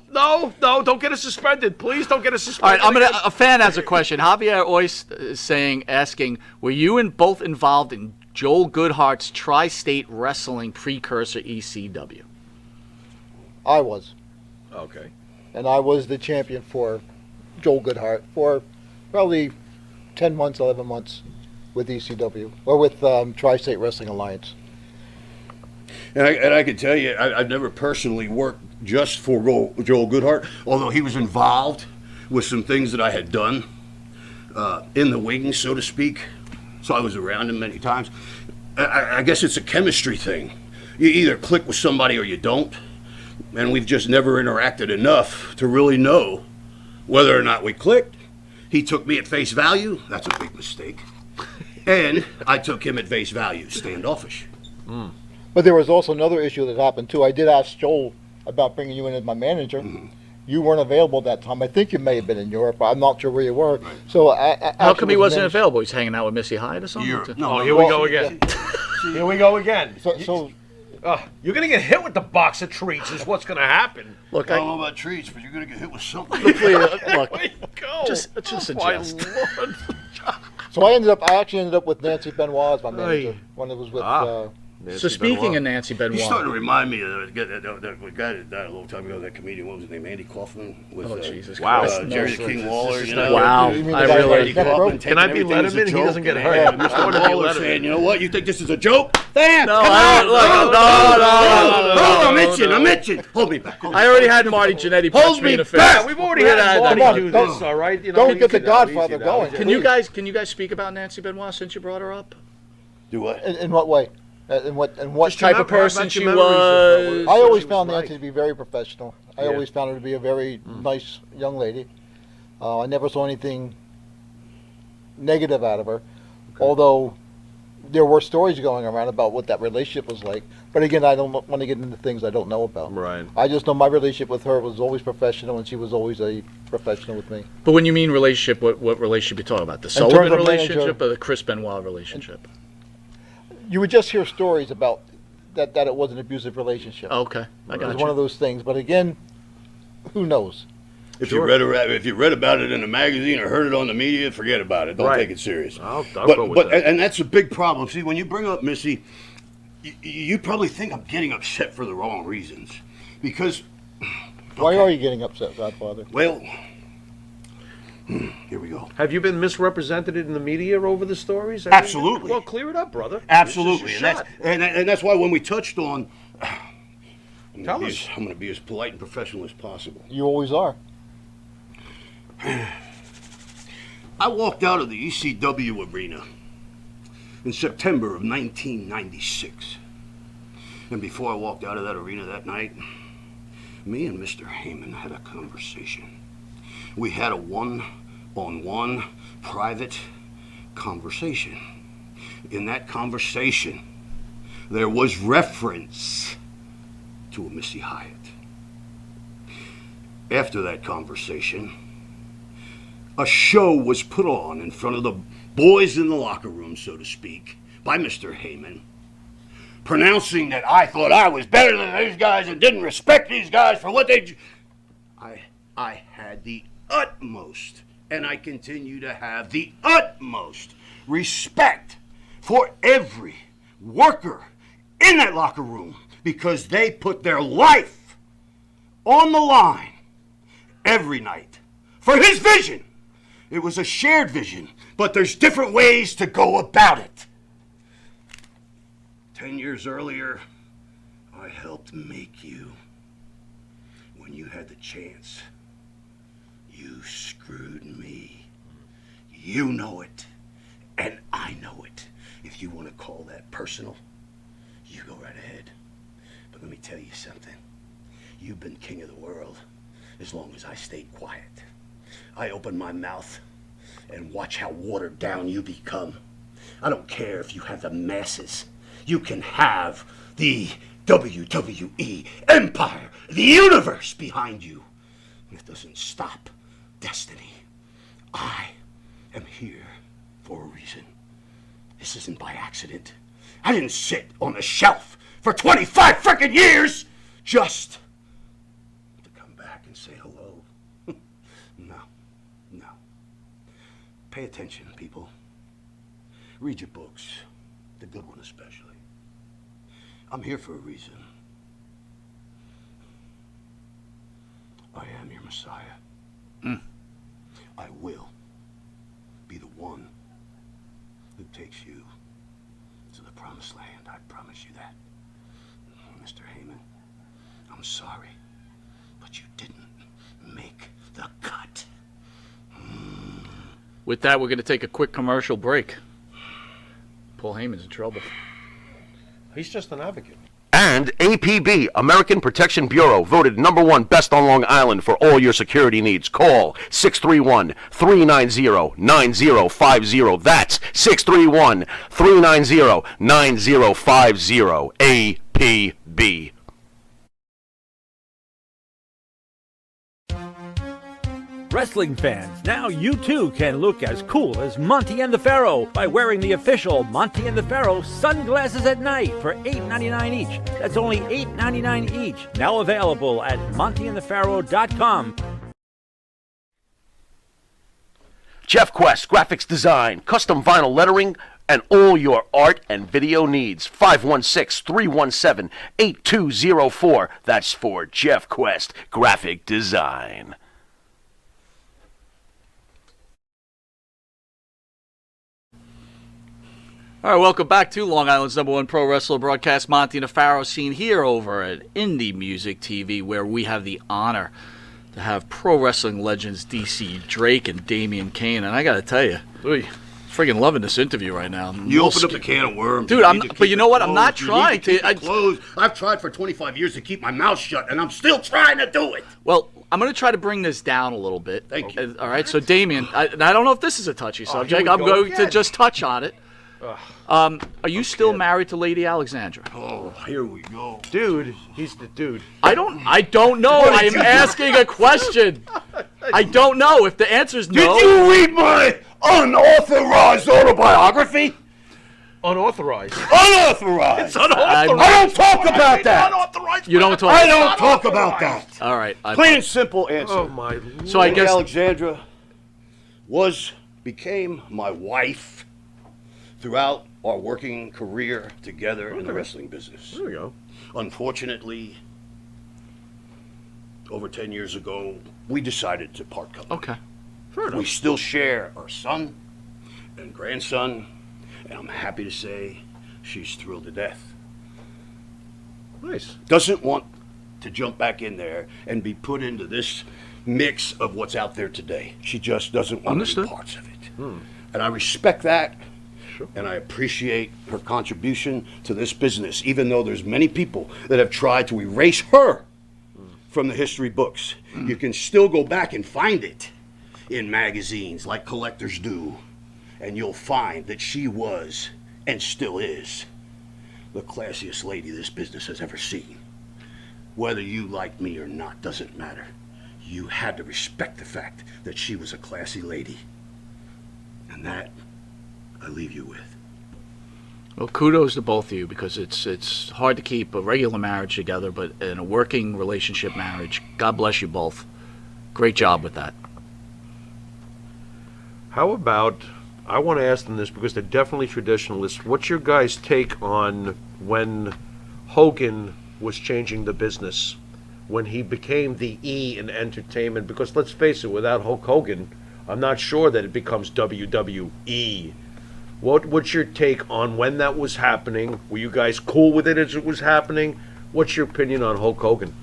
don't get us suspended. Please don't get us All suspended. right, a fan has a question. Javier Ois is asking, were you both involved in Joel Goodhart's Tri-State Wrestling precursor ECW? I was, Okay. and I was the champion for Joel Goodhart for probably 10 months, 11 months with ECW or with Tri-State Wrestling Alliance. And I can tell you, I've never personally worked just for Joel Goodhart, although he was involved with some things that I had done in the wings, so to speak. So I was around him many times. I guess it's a chemistry thing. You either click with somebody or you don't. And we've just never interacted enough to really know whether or not we clicked. He took me at face value. That's a big mistake. And I took him at face value, standoffish. But there was also another issue that happened too. I did ask Joel about bringing you in as my manager. You weren't available at that time. I think you may have been in Europe. I'm not sure where you were. So How come he wasn't available? He's hanging out with Missy Hyatt or something? Here we go again. Here we go again. So You're going to get hit with the box of treats is what's going to happen. Look, I don't know about treats, but you're going to get hit with something. look, Go. just Oh, a my jest. Lord. So I actually ended up with Nancy Benoit as my manager when it was with. So speaking of Nancy He's starting to Benoit, remind me of that guy that died a long time ago, that comedian. What was his name? Andy Kaufman? With, Jesus Wow. Christ. Jerry the King Waller. You know? Wow. You mean I the guy really- that- Kaufman Can I taking be everything as a Letterman? He joke, doesn't get and hurt. had I Mr. wanna be Waller Letterman. saying, you know what? You think this is a joke? Damn! No, come I- on! look, no, I'm itching. Hold me back. I already had Marty Jannetty Hold punch me me in the face. back. We've already We had that. Marty Come on, do don't- this, all right? You don't get the easy now, Godfather easy now. going. Can you guys speak about Nancy Benoit since you brought her up? Do what? In what way? In what What type of person she was? I always She was found like. Nancy to be very professional. I Yeah. always found her to be a very nice young lady. I never saw anything negative out of her, although there were stories going around about what that relationship was like. But again, I don't want to get into things I don't know about. Right. I just know my relationship with her was always professional, and she was always a professional with me. But when you mean relationship, what relationship you talking about? The terms Sullivan of relationship manager- or the Chris Benoit relationship? You would just hear stories about that it was an abusive relationship. Okay, I It got was you. one of those things. But again, who knows? If you read about it in a magazine or heard it on the media, forget about it. Don't Right. take it serious. I'll go with that. And that's a big problem. See, when you bring up Missy, you probably think I'm getting upset for the wrong reasons. Because, Why are you getting upset, Godfather? well, here we go. Have you been misrepresented in the media over the stories? Absolutely. Well, clear it up, brother. Absolutely. This is And your that's, shot. and that's why when we touched on, Tell us. I'm going to be as polite and professional as possible. You always are. I walked out of the ECW arena in September of 1996. And before I walked out of that arena that night, me and Mr. Heyman had a conversation. We had a one-on-one private conversation. In that conversation, there was reference to a Missy Hyatt. After that conversation, a show was put on in front of the boys in the locker room, so to speak, by Mr. Heyman, pronouncing that I thought I was better than these guys and didn't respect these guys for what they... I had the utmost, and I continue to have the utmost respect for every worker in that locker room because they put their life on the line every night for his vision. It was a shared vision, but there's different ways to go about it. 10 years earlier, I helped make you. When you had the chance, you screwed me. You know it, and I know it. If you want to call that personal, you go right ahead. But let me tell you something. You've been king of the world as long as I stayed quiet. I open my mouth and watch how watered down you become. I don't care if you have the masses. You can have the WWE Empire, the universe behind you. It doesn't stop destiny. I am here for a reason. This isn't by accident. I didn't sit on a shelf for 25 frickin' years just to come back and say hello. No. Pay attention, people. Read your books, the good one especially. I'm here for a reason. I am your Messiah. I will be the one who takes you to the promised land. I promise you that. Mr. Heyman, I'm sorry, but you didn't make the cut. With that, we're going to take a quick commercial break. Paul Heyman's in trouble. He's just an advocate. And APB, American Protection Bureau, voted #1 best on Long Island for all your security needs. Call 631-390-9050. That's 631-390-9050. APB. Wrestling fans, now you too can look as cool as Monty and the Pharaoh by wearing the official Monty and the Pharaoh sunglasses at night for $8.99 each. That's only $8.99 each. Now available at montyandthepharaoh.com. Jeff Quest, graphics design, custom vinyl lettering, and all your art and video needs. 516-317-8204. That's for Jeff Quest, graphic design. All right, welcome back to Long Island's #1 pro wrestler broadcast, Monty and the Pharaoh, seen here over at Indie Music TV, where we have the honor to have pro wrestling legends DC Drake and Damien Kane. And I got to tell you, friggin' loving this interview right now. You opened up a can of worms. Dude, but you know what? I'm not trying to. I've tried for 25 years to keep my mouth shut, and I'm still trying to do it. Well, I'm going to try to bring this down a little bit. Thank you. All right, so Damien, I don't know if this is a touchy subject. I'm going to just touch on it. Are you still married to Lady Alexandra? Oh, here we go. Dude, he's the dude. I don't know. I am asking a question. I don't know. If the answer is no. Did you read my unauthorized autobiography? Unauthorized. Unauthorized. It's unauthorized. I don't talk about that. You don't talk. I don't talk about that. All right. Plain and simple answer. Oh my Lord. So I guess Alexandra became my wife throughout our working career together in the wrestling business. There we go. Unfortunately, over 10 years ago, we decided to part company. Okay. Fair enough. We still share our son and grandson, and I'm happy to say she's thrilled to death. Nice. Doesn't want to jump back in there and be put into this mix of what's out there today. She just doesn't want to be parts of it. And I respect that. And I appreciate her contribution to this business, even though there's many people that have tried to erase her from the history books. You can still go back and find it in magazines like collectors do, and you'll find that she was, and still is, the classiest lady this business has ever seen. Whether you like me or not doesn't matter. You had to respect the fact that she was a classy lady. And that I leave you with. Well, kudos to both of you, because it's hard to keep a regular marriage together, but in a working relationship marriage, God bless you both. Great job with that. How about, I want to ask them this because they're definitely traditionalists. What's your guys' take on when Hogan was changing the business, when he became the E in entertainment? Because let's face it, without Hulk Hogan, I'm not sure that it becomes WWE. What's your take on when that was happening? Were you guys cool with it as it was happening? What's your opinion on Hulk Hogan?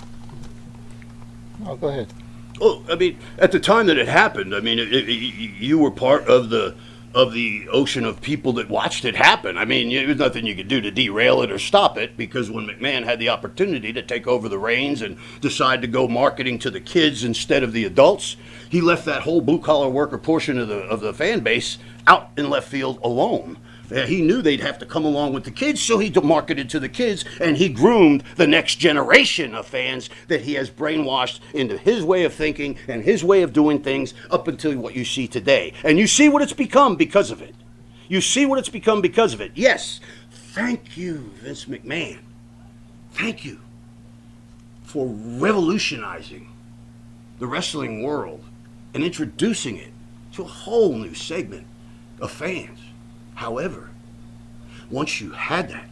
Oh, go ahead. Well, I mean, at the time that it happened, I mean, you were part of the of the ocean of people that watched it happen. I mean, there was nothing you could do to derail it or stop it, because when McMahon had the opportunity to take over the reins and decide to go marketing to the kids instead of the adults, he left that whole blue-collar worker portion of the fan base out in left field alone. He knew they'd have to come along with the kids, so he marketed to the kids, and he groomed the next generation of fans that he has brainwashed into his way of thinking and his way of doing things up until what you see today. And you see what it's become because of it. You see what it's become because of it. Yes, thank you, Vince McMahon. Thank you for revolutionizing the wrestling world and introducing it to a whole new segment of fans. However, once you had that,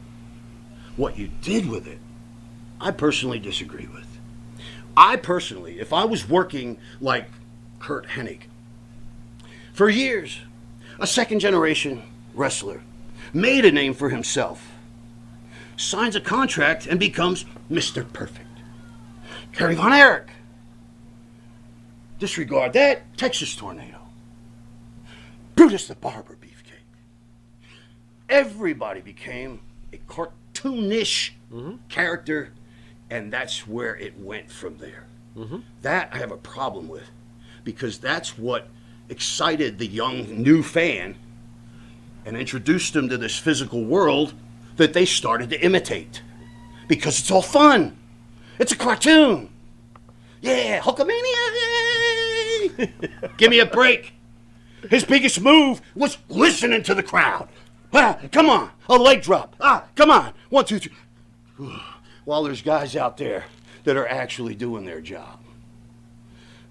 what you did with it, I personally disagree with. I personally, if I was working like Kurt Hennig, for years, a second-generation wrestler, made a name for himself, signs a contract and becomes Mr. Perfect. Kerry Von Erich. Disregard that, Texas Tornado. Brutus the Barber Beefcake. Everybody became a cartoonish character, and that's where it went from there. That I have a problem with, because that's what excited the young new fan and introduced them to this physical world that they started to imitate, because it's all fun. It's a cartoon. Yeah, Hulkamania, yay! Give me a break. His biggest move was listening to the crowd. Ah, come on, a leg drop. Ah, come on, 1, 2, 3. While there's guys out there that are actually doing their job.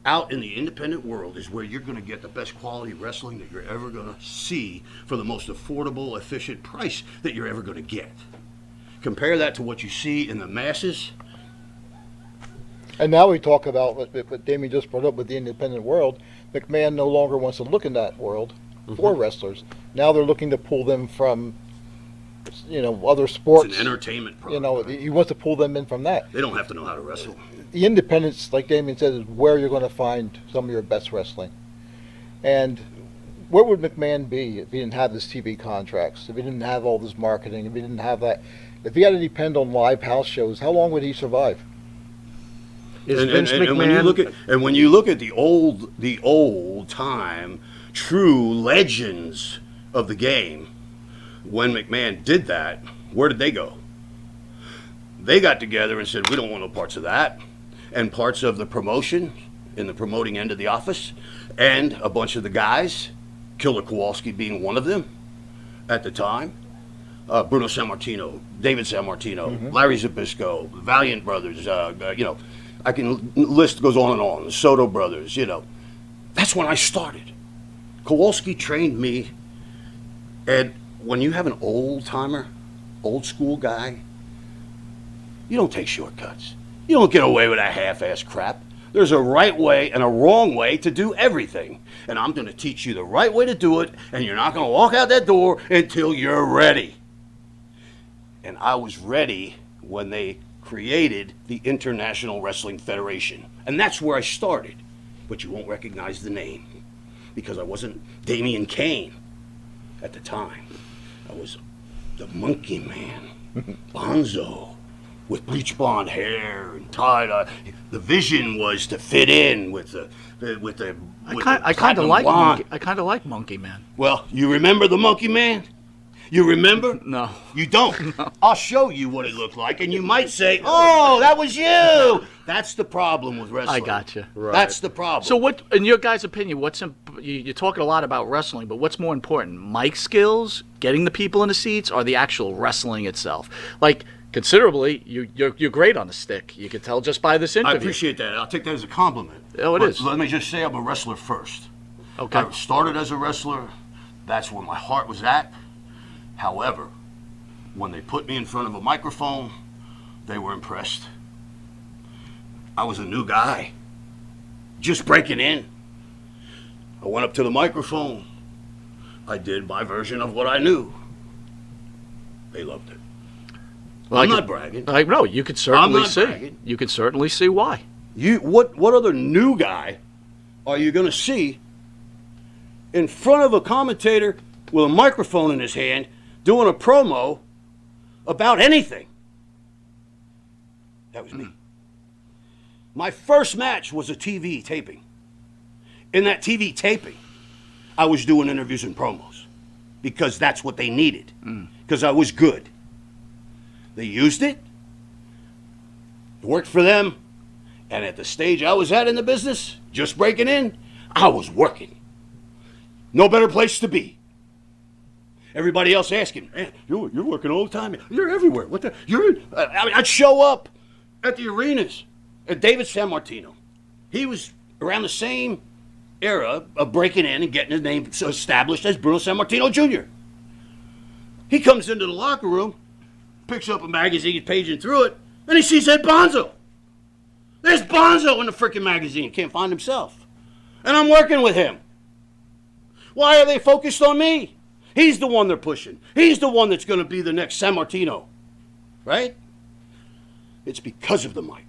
Out in the independent world is where you're going to get the best quality wrestling that you're ever going to see for the most affordable, efficient price that you're ever going to get. Compare that to what you see in the masses. And now we talk about what Damien just brought up with the independent world. McMahon no longer wants to look in that world for wrestlers. Now they're looking to pull them from, other sports. It's an entertainment product. He wants to pull them in from that. They don't have to know how to wrestle. The independence, like Damien said, is where you're going to find some of your best wrestling. And where would McMahon be if he didn't have his TV contracts, if he didn't have all this marketing, if he didn't have that? If he had to depend on live house shows, how long would he survive? Is Vince McMahon... And when you look at the old time true legends of the game, when McMahon did that, where did they go? They got together and said, we don't want no parts of that. And parts of the promotion, in the promoting end of the office, and a bunch of the guys, Killer Kowalski being one of them at the time, Bruno Sammartino, David Sammartino, Larry Zbyszko, Valiant Brothers, I can list goes on and on. The Soto brothers, That's when I started. Kowalski trained me, and when you have an old-timer, old-school guy, you don't take shortcuts. You don't get away with that half-ass crap. There's a right way and a wrong way to do everything. And I'm going to teach you the right way to do it, and you're not going to walk out that door until you're ready. And I was ready when they created the International Wrestling Federation. And that's where I started. But you won't recognize the name, because I wasn't Damien Kane at the time. I was the Monkey Man, Bonzo, with bleach blonde hair and tie-dye. The vision was to fit in with the I kind of like Monkey Man. Well, you remember the Monkey Man? You remember? No. You don't? No. I'll show you what it looked like, and you might say, oh, that was you! That's the problem with wrestling. I gotcha. Right. That's the problem. So what, in your guys' opinion, you're talking a lot about wrestling, but what's more important, mic skills, getting the people in the seats, or the actual wrestling itself? Like, considerably, you're great on the stick. You can tell just by this interview. I appreciate that. I'll take that as a compliment. Oh, it is. Let me just say I'm a wrestler first. Okay. I started as a wrestler. That's where my heart was at. However, when they put me in front of a microphone, they were impressed. I was a new guy, just breaking in. I went up to the microphone. I did my version of what I knew. They loved it. Well, I'm not bragging. No, you could certainly see. Bragging. You could certainly see why. What other new guy are you going to see in front of a commentator with a microphone in his hand doing a promo about anything. That was me. My first match was a TV taping. In that TV taping, I was doing interviews and promos because that's what they needed, because I was good. They used it. It worked for them. And at the stage I was at in the business, just breaking in, I was working. No better place to be. Everybody else asking, man, you're working all the time. You're everywhere. What the? I'd show up at the arenas. And David Sammartino, he was around the same era of breaking in and getting his name established as Bruno Sammartino Jr. He comes into the locker room, picks up a magazine, he's paging through it, and he sees Ed Bonzo. There's Bonzo in the freaking magazine. Can't find himself. And I'm working with him. Why are they focused on me? He's the one they're pushing. He's the one that's going to be the next Sammartino. Right? It's because of the mic.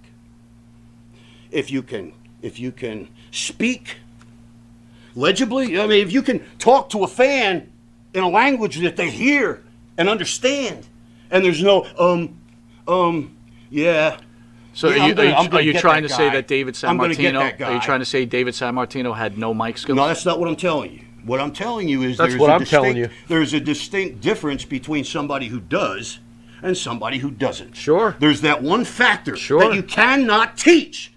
If you can speak legibly, I mean, if you can talk to a fan in a language that they hear and understand, and there's no, yeah. So Yeah, are you trying to say guy. that David I'm gonna get that Sammartino? guy. Are you trying to say David Sammartino had no mic skills? No, that's not what I'm telling you. What I'm telling you is there's a distinct difference between somebody who does and somebody who doesn't. Sure. There's that one factor that you cannot teach.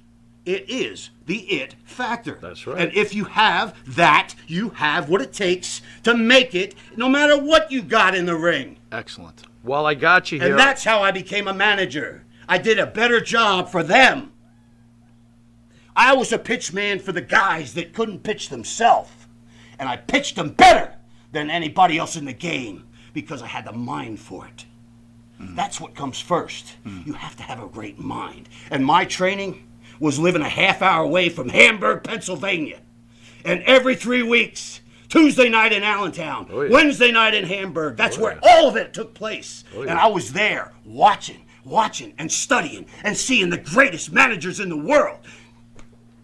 It is the it factor. That's right. And if you have that, you have what it takes to make it, no matter what you got in the ring. Excellent. Well, I got you here. And that's how I became a manager. I did a better job for them. I was a pitch man for the guys that couldn't pitch themselves. And I pitched them better than anybody else in the game because I had the mind for it. That's what comes first. You have to have a great mind. And my training was living a half hour away from Hamburg, Pennsylvania. And every 3 weeks, Tuesday night in Allentown, Wednesday night in Hamburg, that's where all of it took place. And I was there watching and studying and seeing the greatest managers in the world.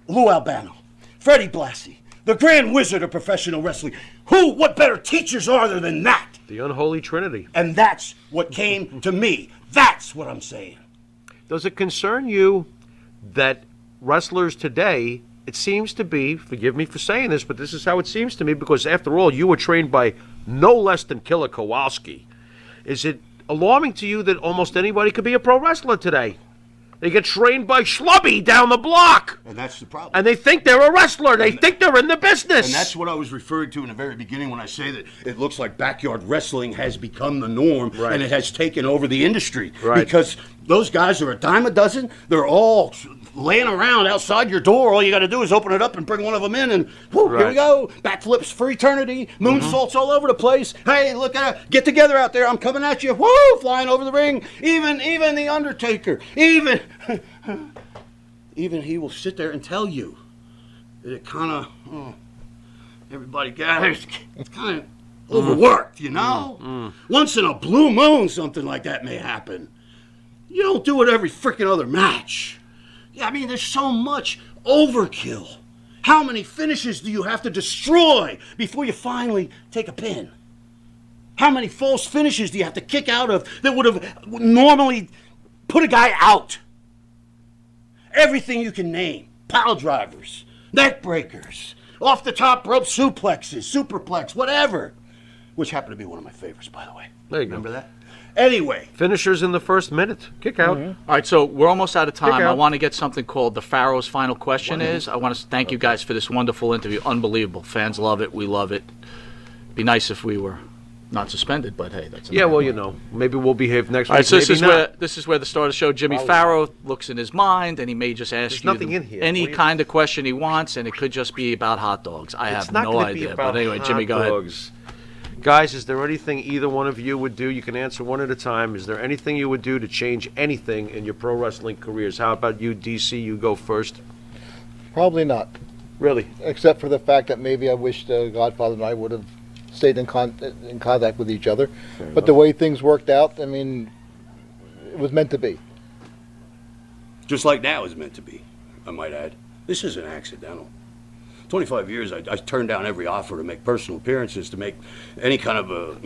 Lou Albano, Freddie Blassie, the grand wizard of professional wrestling. What better teachers are there than that? The unholy trinity. And that's what came to me. That's what I'm saying. Does it concern you that wrestlers today, it seems to be, forgive me for saying this, but this is how it seems to me, because after all, you were trained by no less than Killer Kowalski. Is it alarming to you that almost anybody could be a pro wrestler today? They get trained by Schlubby down the block. And that's the problem. And they think they're a wrestler. They think they're in the business. And that's what I was referring to in the very beginning when I say that it looks like backyard wrestling has become the norm and it has taken over the industry. Because those guys are a dime a dozen. They're all laying around outside your door. All you got to do is open it up and bring one of them in and here we go. Backflips for eternity. Moonsaults all over the place. Hey, look at it. Get together out there. I'm coming at you. Woo! Flying over the ring. Even the Undertaker. Even he will sit there and tell you that it kind of, everybody gathers, it's kind of overworked, you know? Once in a blue moon, something like that may happen. You don't do it every freaking other match. Yeah, I mean, there's so much overkill. How many finishes do you have to destroy before you finally take a pin? How many false finishes do you have to kick out of that would have normally put a guy out? Everything you can name. Pile drivers, neck breakers, off the top rope suplexes, superplex, whatever. Which happened to be one of my favorites, by the way. There you Remember go. that? Anyway. Finishers in the first minute. Kick out. All right, so we're almost out of time. Kick out. I want to get something called the Pharaoh's final question is. I want to thank you guys for this wonderful interview. Unbelievable. Fans love it. We love it. Be nice if we were not suspended, but hey, that's Yeah, well, you know, maybe we'll behave next all week. right, so maybe this is where the start of the show, Jimmy Farrow looks in his mind, and he may just ask There's you nothing in here. any What do you- kind of question he wants, and it could just be about hot dogs. I It's have not no gonna be idea. about But anyway, hot Jimmy, go ahead. dogs. Guys, is there anything either one of you would do? You can answer one at a time. Is there anything you would do to change anything in your pro wrestling careers? How about you, DC? You go first. Probably not, Really? except for the fact that maybe I wish Godfather and I would have stayed in contact with each other. But the way things worked out, I mean, it was meant to be. Just like that was meant to be, I might add. This isn't accidental. 25 years, I turned down every offer to make personal appearances, to make any kind of a,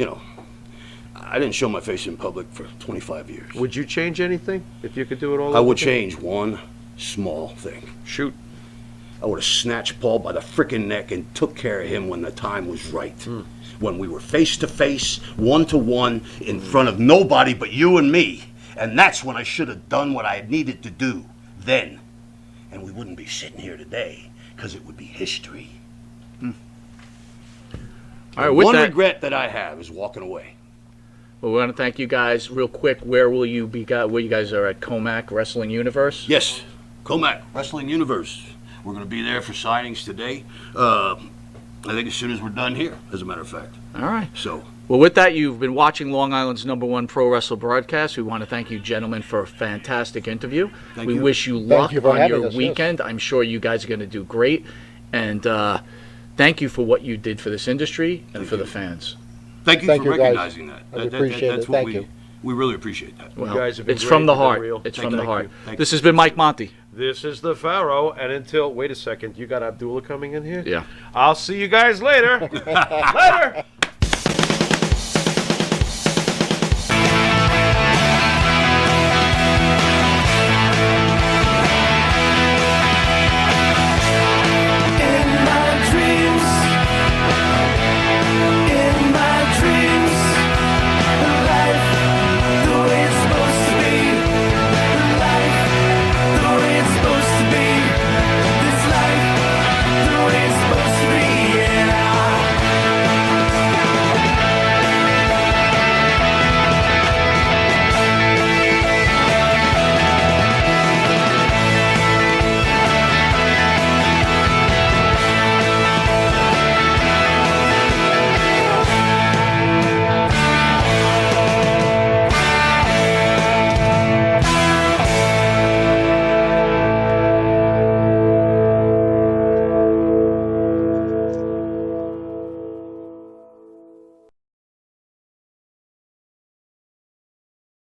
I didn't show my face in public for 25 years. Would you change anything if you could do it all I over would again? change one small thing. Shoot. I would have snatched Paul by the frickin' neck and took care of him when the time was right. When we were face to face, 1-to-1, in front of nobody but you and me. And that's when I should have done what I needed to do then. And we wouldn't be sitting here today, because it would be history. All right, with One that, regret that I have is walking away. well, we want to thank you guys real quick. Where will you be? Where you guys are at Comac Wrestling Universe? Yes, Comac Wrestling Universe. We're going to be there for signings today. I think as soon as we're done here, as a matter of fact. All right. So, Well, with that, you've been watching Long Island's #1 pro wrestler broadcast. We want to thank you, gentlemen, for a fantastic interview. Thank we you. wish you luck you for on having your us, yes. weekend. I'm sure you guys are going to do great. And thank you for what you did for this industry and for the fans. thank you Thank for you, guys. recognizing that. I appreciate that's it. what Thank we, you. we really appreciate that. Well, guys have been it's great. from the You've been heart. real. It's Thank from you. the heart. Thank you. This has been Mike Monty. This is the Pharaoh, and until, wait a second, you got Abdullah coming in here? Yeah. I'll see you guys later. Later!